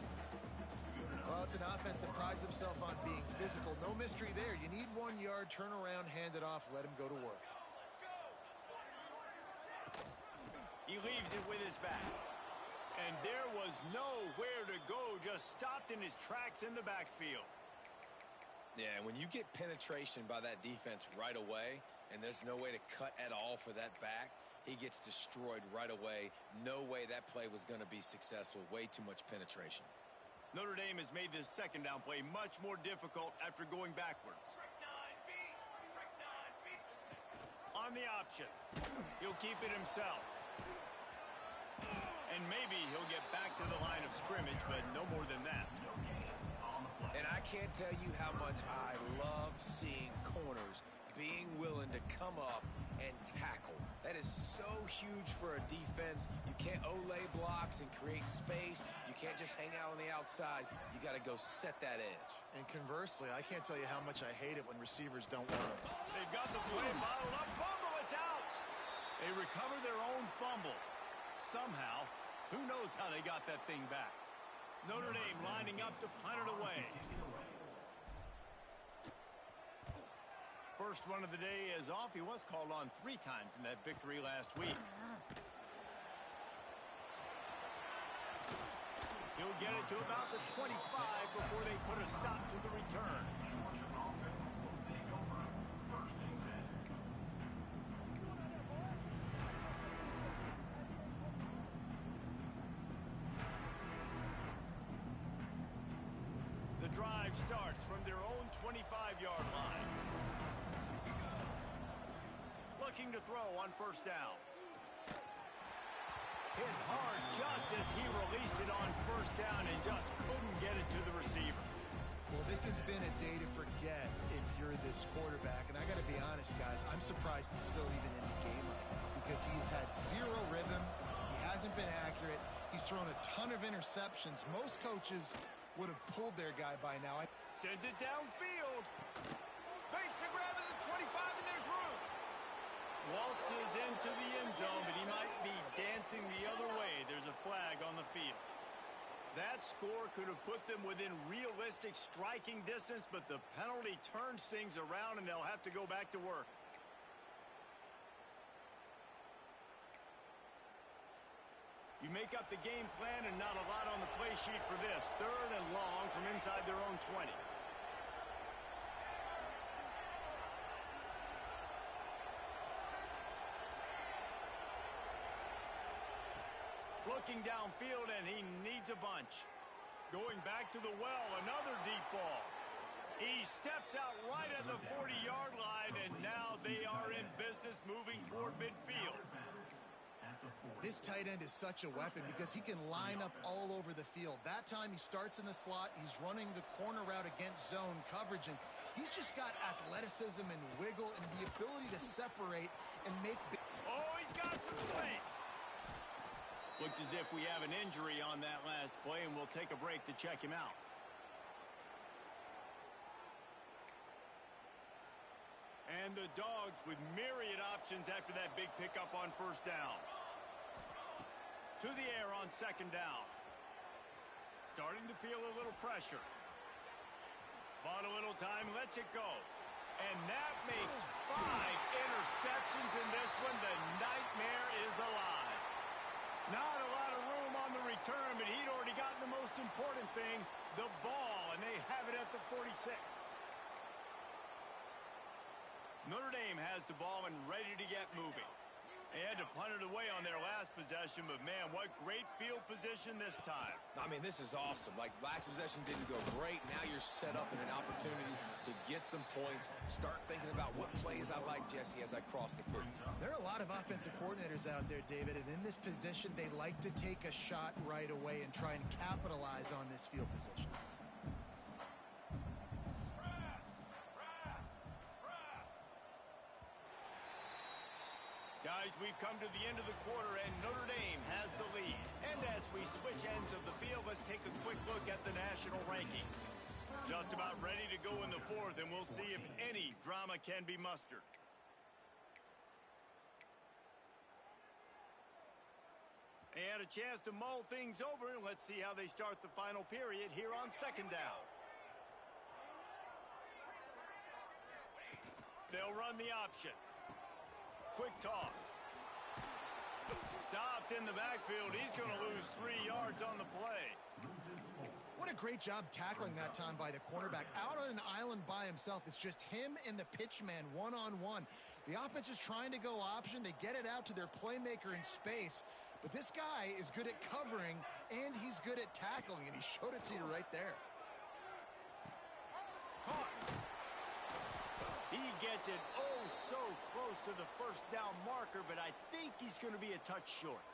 Well, it's an offense that prides themselves on being physical. No mystery there. You need 1 yard, turn around, hand it off, let him go to work. He leaves it with his back. And there was nowhere to go, just stopped in his tracks in the backfield. Yeah, when you get penetration by that defense right away, and there's no way to cut at all for that back, he gets destroyed right away. No way that play was going to be successful. Way too much penetration. Notre Dame has made this second down play much more difficult after going backwards. On the option, he'll keep it himself. And maybe he'll get back to the line of scrimmage, but no more than that. And I can't tell you how much I love seeing corners being willing to come up and tackle. That is so huge for a defense. You can't olay blocks and create space. You can't just hang out on the outside. You got to go set that edge. And conversely, I can't tell you how much I hate it when receivers don't want it. They've got the play bottled up. Fumble, it's out. They recover their own fumble. Somehow, who knows how they got that thing back. Notre Dame lining up to punt it away. First one of the day is off. He was called on 3 times in that victory last week. He'll get it to about the 25 before they put a stop to the return. The drive starts from their own 25-yard line. Looking to throw on first down. Hit hard just as he released it on first down and just couldn't get it to the receiver. Well, this has been a day to forget if you're this quarterback. And I got to be honest, guys, I'm surprised he's still even in the game right now because he's had zero rhythm. He hasn't been accurate. He's thrown a ton of interceptions. Most coaches would have pulled their guy by now. Sends it downfield. Makes the grab at the 25, and there's room. Waltzes into the end zone, but he might be dancing the other way. There's a flag on the field. That score could have put them within realistic striking distance, but the penalty turns things around, and they'll have to go back to work. You make up the game plan, and not a lot on the play sheet for this. 3rd and long from inside their own 20. Looking downfield, and he needs a bunch. Going back to the well, another deep ball. He steps out right at the 40-yard line, and now they are in business moving toward midfield. This tight end is such a weapon because he can line up all over the field. That time he starts in the slot. He's running the corner route against zone coverage, and he's just got athleticism and wiggle and the ability to separate and make big... Oh, he's got some space. Looks as if we have an injury on that last play, and we'll take a break to check him out. And the Dogs with myriad options after that big pickup on first down. To the air on second down. Starting to feel a little pressure. Bought a little time, lets it go. And that makes 5 interceptions in this one. The nightmare is alive. Not a lot of room on the return, but he'd already gotten the most important thing, the ball, and they have it at the 46. Notre Dame has the ball and ready to get moving. They had to punt it away on their last possession, but man, what great field position this time. I mean, this is awesome. Like, last possession didn't go great. Now you're set up in an opportunity to get some points. Start thinking about what plays I like, Jesse, as I cross the 50. There are a lot of offensive coordinators out there, David, and in this position, they like to take a shot right away and try and capitalize on this field position. Guys, we've come to the end of the quarter, and Notre Dame has the lead. And as we switch ends of the field, let's take a quick look at the national rankings. Just about ready to go in the fourth, and we'll see if any drama can be mustered. They had a chance to mull things over, and let's see how they start the final period here on second down. They'll run the option. Quick toss. Stopped in the backfield. He's going to lose 3 yards on the play. What a great job tackling that time by the cornerback. Out on an island by himself. It's just him and the pitch man one-on-one. The offense is trying to go option. They get it out to their playmaker in space. But this guy is good at covering, and he's good at tackling, and he showed it to you right there. Caught. He gets it so close to the first down marker, but I think he's going to be a touch short.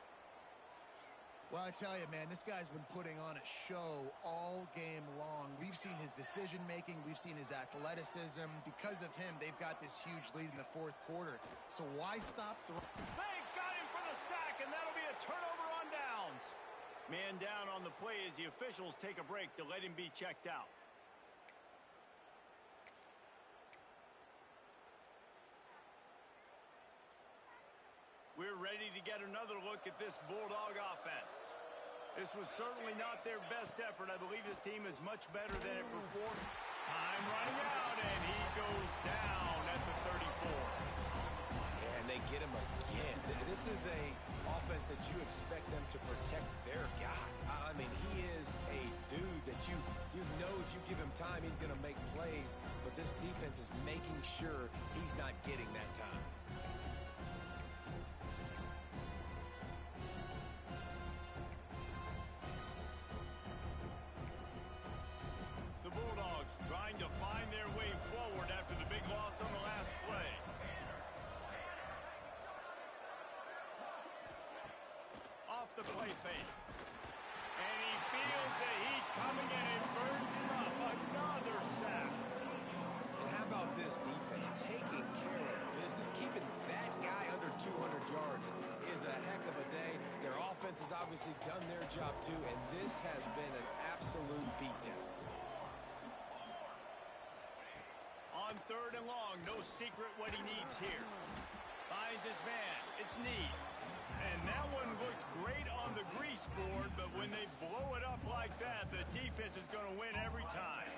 Well, I tell you, man, this guy's been putting on a show all game long. We've seen his decision-making. We've seen his athleticism. Because of him, they've got this huge lead in the fourth quarter. So why stop the... They got him for the sack, and that'll be a turnover on downs. Man down on the play as the officials take a break to let him be checked out. We're ready to get another look at this Bulldog offense. This was certainly not their best effort. I believe this team is much better than it performed. Time running out, and he goes down at the 34. And they get him again. This is a offense that you expect them to protect their guy. I mean, he is a dude that you know if you give him time, he's going to make plays. But this defense is making sure he's not getting that time. Trying to find their way forward after the big loss on the last play. Off the play fake. And he feels the heat coming in and burns him up. Another sack. And how about this defense taking care of business? Keeping that guy under 200 yards is a heck of a day. Their offense has obviously done their job too, and this has been an absolute beatdown. On third and long, no secret what he needs here. Finds his man. It's Ncaa. And that one looked great on the grease board, but when they blow it up like that, the defense is going to win every time.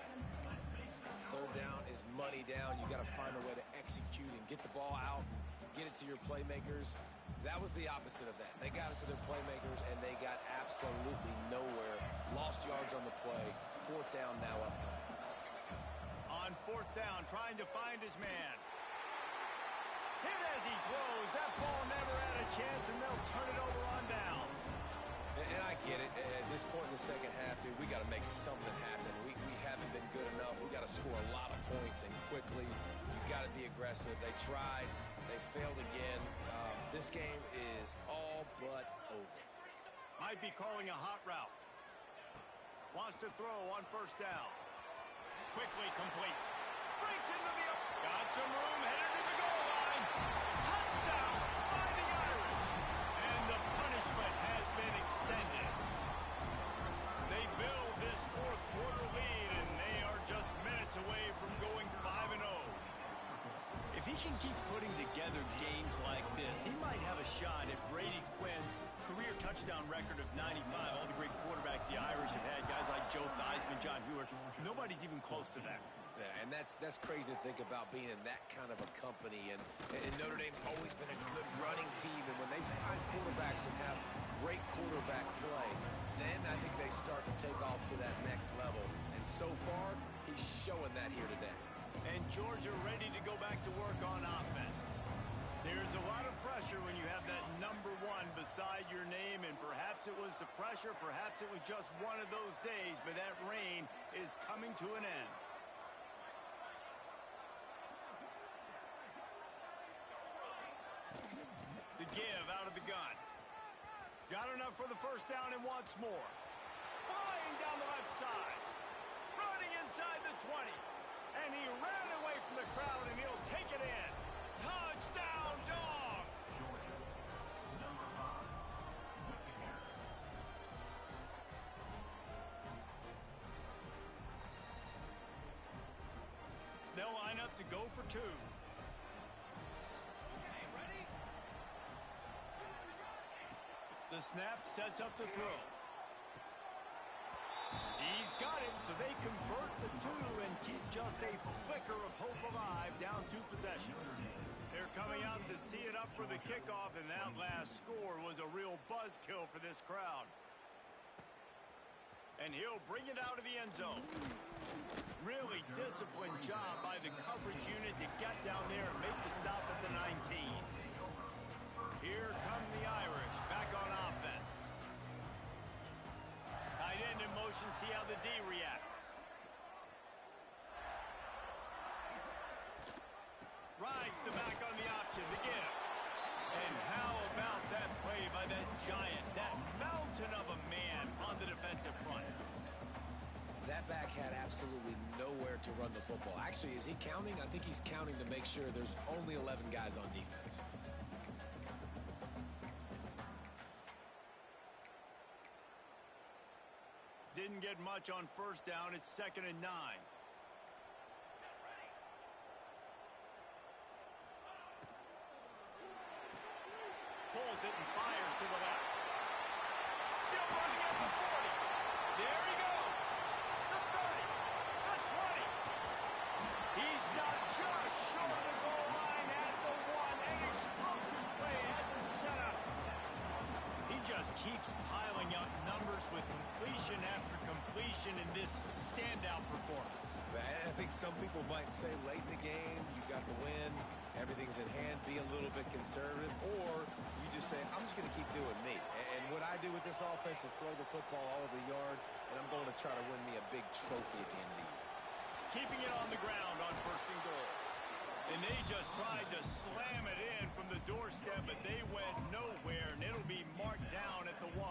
Third down is money down. You got to find a way to execute and get the ball out and get it to your playmakers. That was the opposite of that. They got it to their playmakers, and they got absolutely nowhere. Lost yards on the play. Fourth down now upcoming. On fourth down, trying to find his man. Hit as he throws. That ball never had a chance, and they'll turn it over on downs. And I get it. At this point in the second half, dude, we got to make something happen. We haven't been good enough. We got to score a lot of points and quickly. You've got to be aggressive. They tried. They failed again. This game is all but over. Might be calling a hot route. Wants to throw on first down. Quickly complete. Breaks into the... Got some room, headed to the goal line. Touchdown, Fighting Irish. And the punishment has been extended. They build this fourth quarter lead, and they are just minutes away from going 5-0. If he can keep putting together games like this, he might have a shot at Brady Quinn's career touchdown record of 95. All the great quarterbacks the Irish have had, guys like Joe Theismann, John Hewitt, nobody's even close to that. Yeah, and that's crazy to think about being in that kind of a company. And Notre Dame's always been a good running team. And when they find quarterbacks and have great quarterback play, then I think they start to take off to that next level. And so far, he's showing that here today. And Georgia ready to go back to work on offense. There's a lot of pressure when you have that number 1 beside your name, and perhaps it was the pressure, perhaps it was just one of those days, but that reign is coming to an end. The give out of the gun. Got enough for the first down and wants more. Flying down the left side. Running inside the 20. And he ran away from the crowd, and he'll take it in. Touchdown, Dogs! They'll line up to go for 2. The snap sets up the throw. He's got it, so they convert the 2 and keep just a flicker of hope alive, down 2 possessions. They're coming out to tee it up for the kickoff, and that last score was a real buzzkill for this crowd. And he'll bring it out of the end zone. Really disciplined job by the coverage unit to get down there and make the stop at the 19. Here come the Irish, back on offense. Tight end in motion, see how the D reacts. Rides the back on the option, the give. And how about that play by that giant, that mountain of a man on the defensive front? That back had absolutely nowhere to run the football. Actually, is he counting? I think he's counting to make sure there's only 11 guys on defense. Didn't get much on first down. It's 2nd and 9. Pulls it and fires to the left. Still running at the 40. There he goes. The 30. The 20. He stopped just short of the goal line at the 1. An explosive play has him set up. He just keeps piling up numbers with completion after completion in this standout performance. I think some people might say late in the game, you got the win, everything's in hand, be a little bit conservative, or you just say, I'm just going to keep doing me. And what I do with this offense is throw the football all over the yard, and I'm going to try to win me a big trophy at the end of the year. Keeping it on the ground on 1st and goal. And they just tried to slam it in from the doorstep, but they went nowhere, and it'll be marked down at the 1.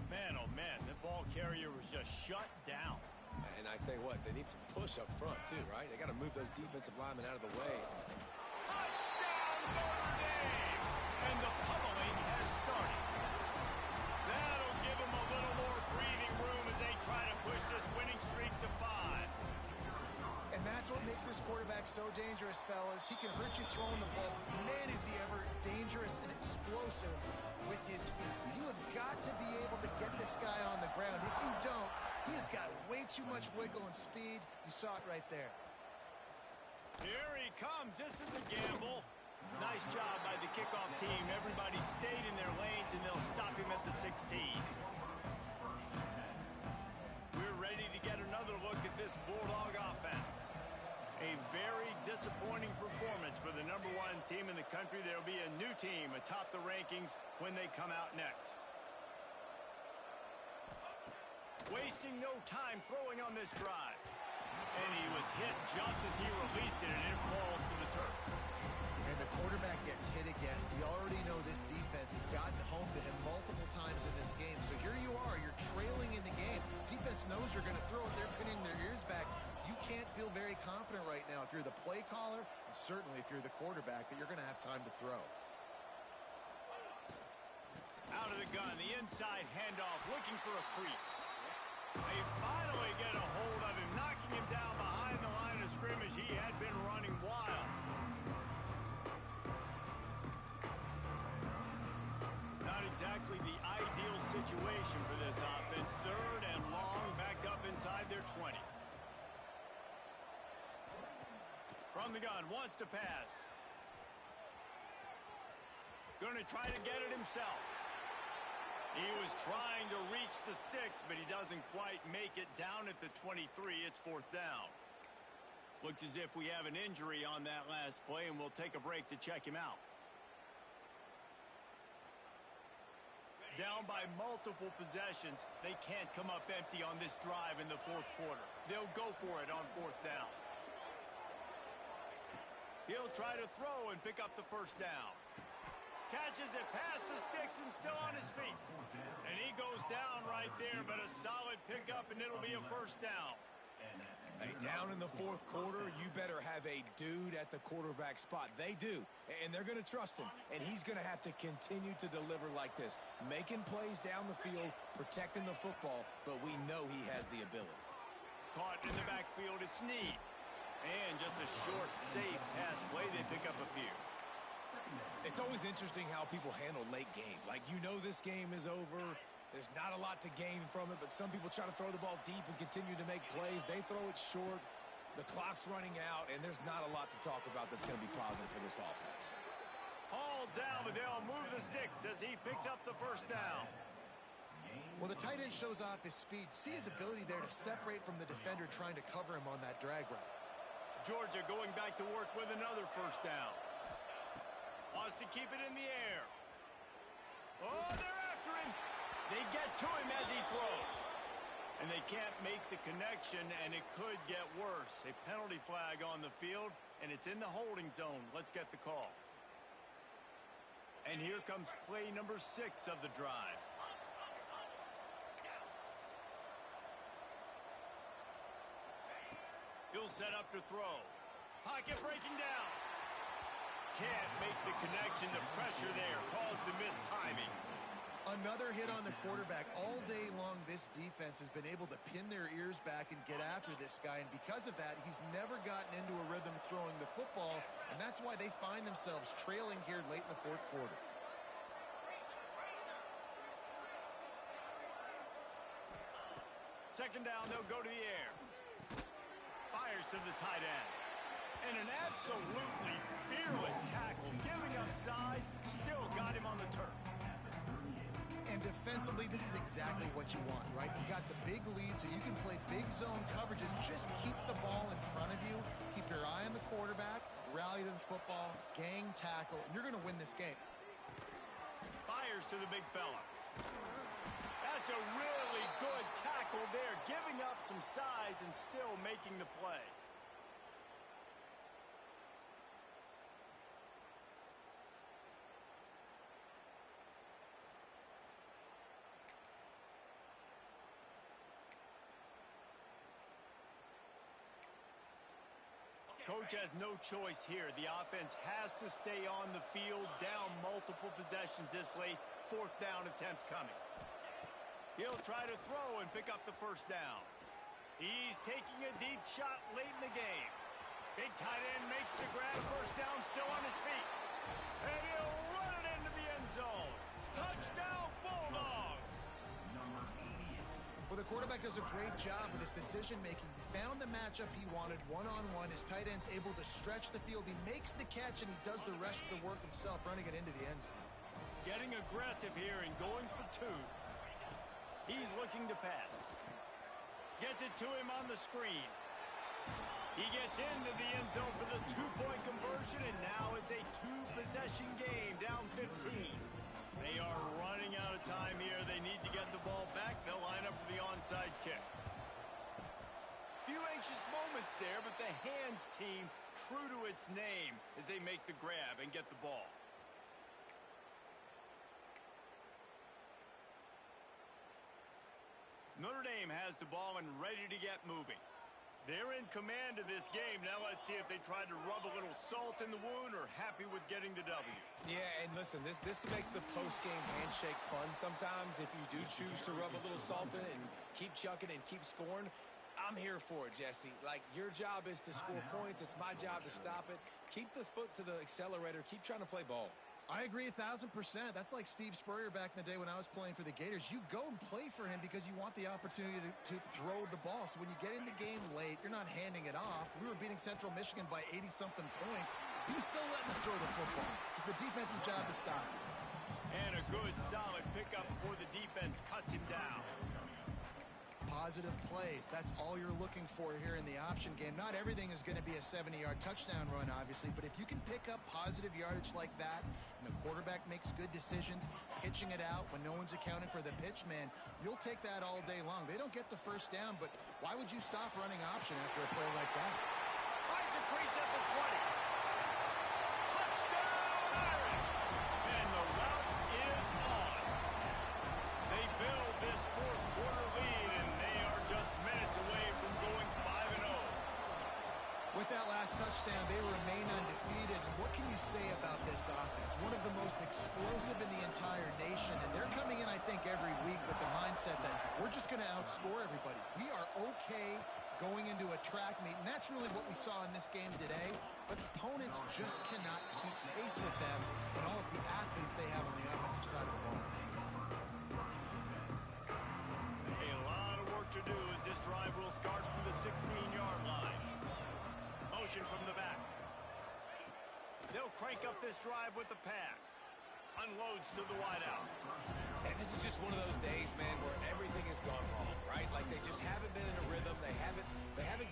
Man, oh man, the ball carrier was just shut down. And I tell you what, they need some push up front too, right? They got to move those defensive linemen out of the way. Touchdown, Notre Dame! And the pummeling has started. That'll give them a little more breathing room as they try to push this winning streak to 5. And that's what makes this quarterback so dangerous, fellas. He can hurt you throwing the ball. Man, is he ever dangerous and explosive with his feet. You have got to be able to get this guy on the ground. If you don't, he has got way too much wiggle and speed. You saw it right there. Here he comes. This is a gamble. Nice job by the kickoff team. Everybody stayed in their lanes, and they'll stop him at the 16. We're ready to get another look at this Bulldog offense. A very disappointing performance for the number 1 team in the country. There'll be a new team atop the rankings when they come out next. Wasting no time throwing on this drive. And he was hit just as he released it, and it falls to the turf. And the quarterback gets hit again. We already know this defense has gotten home to him multiple times in this game. So here you are, you're trailing in the game. Defense knows you're going to throw it. They're pinning their ears back. You can't feel very confident right now if you're the play caller, and certainly if you're the quarterback, that you're going to have time to throw. Out of the gun, the inside handoff, looking for a crease. They finally get a hold of him, knocking him down behind the line of scrimmage. He had been running wild. Not exactly the ideal situation for this offense. 3rd and long, backed up inside their 20. From the gun, wants to pass. Going to try to get it himself. He was trying to reach the sticks, but he doesn't quite make it down at the 23. It's 4th down. Looks as if we have an injury on that last play, and we'll take a break to check him out. Down by multiple possessions, they can't come up empty on this drive in the fourth quarter. They'll go for it on fourth down. He'll try to throw and pick up the first down. Catches it past the sticks and still on his feet. And he goes down right there, but a solid pickup, and it'll be a first down. Hey, down in the fourth quarter, you better have a dude at the quarterback spot. They do, and they're going to trust him, and he's going to have to continue to deliver like this, making plays down the field, protecting the football, but we know he has the ability. Caught in the backfield, it's Ncaa. And just a short, safe pass play, they pick up a few. It's always interesting how people handle late game. Like, you know this game is over. There's not a lot to gain from it, but some people try to throw the ball deep and continue to make plays. They throw it short. The clock's running out, and there's not a lot to talk about that's going to be positive for this offense. All down, but they'll move the sticks as he picks up the first down. Well, the tight end shows off his speed. See his ability there to separate from the defender trying to cover him on that drag route. Georgia going back to work with another first down. Wants to keep it in the air. Oh, they're after him. They get to him as he throws. And they can't make the connection, and it could get worse. A penalty flag on the field, and it's in the holding zone. Let's get the call. And here comes play number 6 of the drive. He'll set up to throw. Pocket breaking down. Can't make the connection. The pressure there caused the missed timing. Another hit on the quarterback. All day long, this defense has been able to pin their ears back and get after this guy, and because of that, he's never gotten into a rhythm throwing the football, and that's why they find themselves trailing here late in the fourth quarter. Second down, they'll go to the air. Fires to the tight end. And an absolutely fearless tackle, giving up size, still got him on the turf. And defensively, this is exactly what you want, right? You got the big lead, so you can play big zone coverages. Just keep the ball in front of you. Keep your eye on the quarterback. Rally to the football. Gang tackle. And you're going to win this game. Fires to the big fella. That's a really good tackle there, giving up some size and still making the play. Coach has no choice here. The offense has to stay on the field, down multiple possessions this late. Fourth down attempt coming. He'll try to throw and pick up the first down. He's taking a deep shot late in the game. Big tight end makes the grab. First down, still on his feet. And he'll run it into the end zone. Touchdown, Bulldogs! Well, the quarterback does a great job with his decision-making. He found the matchup he wanted, one-on-one. His tight end's able to stretch the field. He makes the catch, and he does the rest of the work himself, running it into the end zone. Getting aggressive here and going for 2. He's looking to pass. Gets it to him on the screen. He gets into the end zone for the 2-point conversion, and now it's a 2-possession game, down 15. They are running out of time here. They need to get the ball back. They'll line up for the onside kick. Few anxious moments there, but the hands team true to its name as they make the grab and get the ball. Notre Dame has the ball and ready to get moving. They're in command of this game. Now let's see if they try to rub a little salt in the wound or happy with getting the W. Yeah, and listen, this makes the post-game handshake fun sometimes. If you do choose to rub a little salt in it and keep chucking and keep scoring, I'm here for it, Jesse. Like, your job is to score points. It's my job to stop it. Keep the foot to the accelerator. Keep trying to play ball. I agree 1,000%. That's like Steve Spurrier back in the day when I was playing for the Gators. You go and play for him because you want the opportunity to throw the ball. So when you get in the game late, you're not handing it off. We were beating Central Michigan by 80-something points. He was still letting us throw the football. It's the defense's job to stop him. And a good, solid pickup before the defense cuts him down. positive plays. That's all you're looking for here in the option game. Not everything is going to be a 70-yard touchdown run, obviously, but if you can pick up positive yardage like that, and the quarterback makes good decisions, pitching it out when no one's accounting for the pitch, man, you'll take that all day long. They don't get the first down, but why would you stop running option after a play like that? Finds a crease at the 20. Touchdown, Irish! And the route is on. They build this fourth quarter lead, and they are just minutes away from going 5-0. With that last touchdown, they remain undefeated. And what can you say about this offense? One of the most explosive in the entire nation. And they're coming in, I think, every week with the mindset that we're just going to outscore everybody. We are okay going into a track meet, and that's really what we saw in this game today. But opponents just cannot keep pace with them and all of the athletes they have on the offensive side of the ball. A lot of work to do as this drive will start from the 16-yard line. Motion from the back. They'll crank up this drive with the pass. Unloads to the wideout. And this is just one of those days, man, where everything has gone wrong, right? Like they just haven't been in a rhythm. They haven't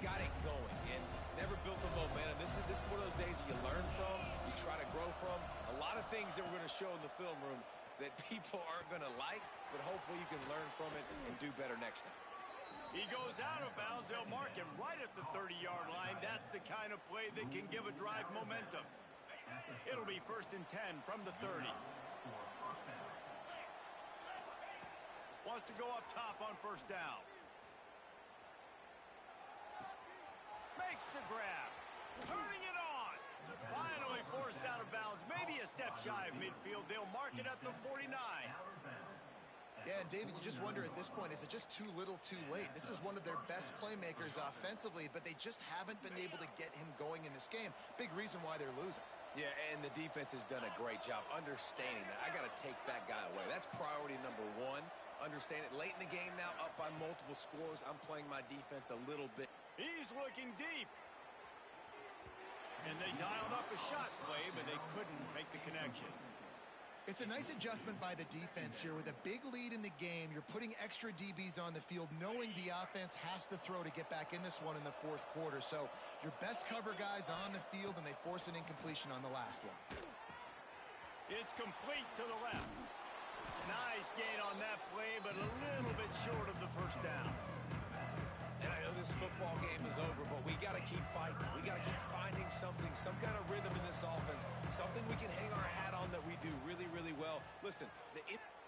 got it going and never built the momentum. This is one of those days that you learn from, you try to grow from. A lot of things that we're going to show in the film room that people aren't going to like, but hopefully you can learn from it and do better next time. He goes out of bounds. They'll mark him right at the 30-yard line. That's the kind of play that can give a drive momentum. It'll be 1st and 10 from the 30. Wants to go up top on 1st down. Makes the grab. Turning it on. Finally forced out of bounds. Maybe a step shy of midfield. They'll mark it at the 49. Yeah, and David, you just wonder at this point, is it just too little too late? This is one of their best playmakers offensively, but they just haven't been able to get him going in this game. Big reason why they're losing. Yeah, and the defense has done a great job understanding that. I got to take that guy away. That's priority number one. Understand it. Late in the game now, up by multiple scores. I'm playing my defense a little bit. He's looking deep. And they dialed up a shot play, but they couldn't make the connection. It's a nice adjustment by the defense here. With a big lead in the game, you're putting extra DBs on the field, knowing the offense has to throw to get back in this one in the 4th quarter. So your best cover guys on the field, and they force an incompletion on the last one. It's complete to the left. Nice gain on that play, but a little bit short of the 1st down. And I know this football game is over, but we got to keep fighting. We got to keep finding something, some kind of rhythm in this offense, something we can hang our hat on that we do really, really well. Listen,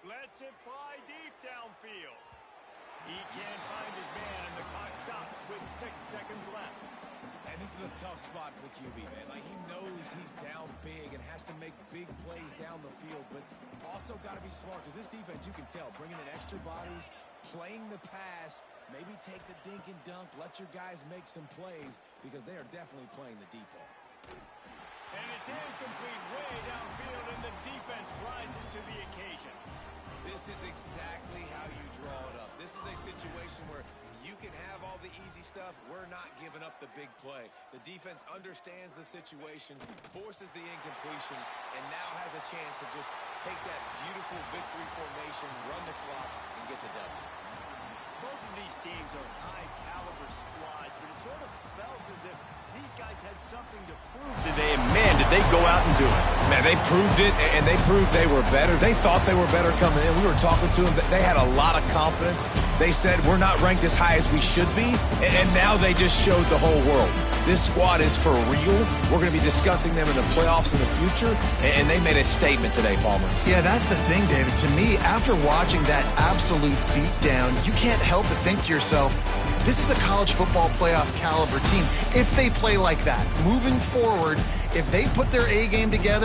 lets it fly deep downfield. He can't find his man, and the clock stops with 6 seconds left. And this is a tough spot for the QB, man. Like, he knows he's down big and has to make big plays down the field, but also got to be smart, because this defense, you can tell, bringing in extra bodies, playing the pass, maybe take the dink and dunk, let your guys make some plays, because they are definitely playing the deep ball. And it's incomplete way downfield, and the defense rises to the occasion. This is exactly how you draw it up. This is a situation where you can have all the easy stuff. We're not giving up the big play. The defense understands the situation, forces the incompletion, and now has a chance to just take that beautiful victory formation, run the clock, and get the W. Both of these teams are high-caliber squads, but it sort of felt as if these guys had something to prove today, and man, did they go out and do it. Man, they proved it, and they proved they were better. They thought they were better coming in. We were talking to them. They had a lot of confidence. They said, we're not ranked as high as we should be, and now they just showed the whole world. This squad is for real. We're going to be discussing them in the playoffs in the future, and they made a statement today, Palmer. Yeah, that's the thing, David. To me, after watching that absolute beatdown, you can't help but think to yourself, this is a college football playoff caliber team. If they play like that, moving forward, if they put their A game together,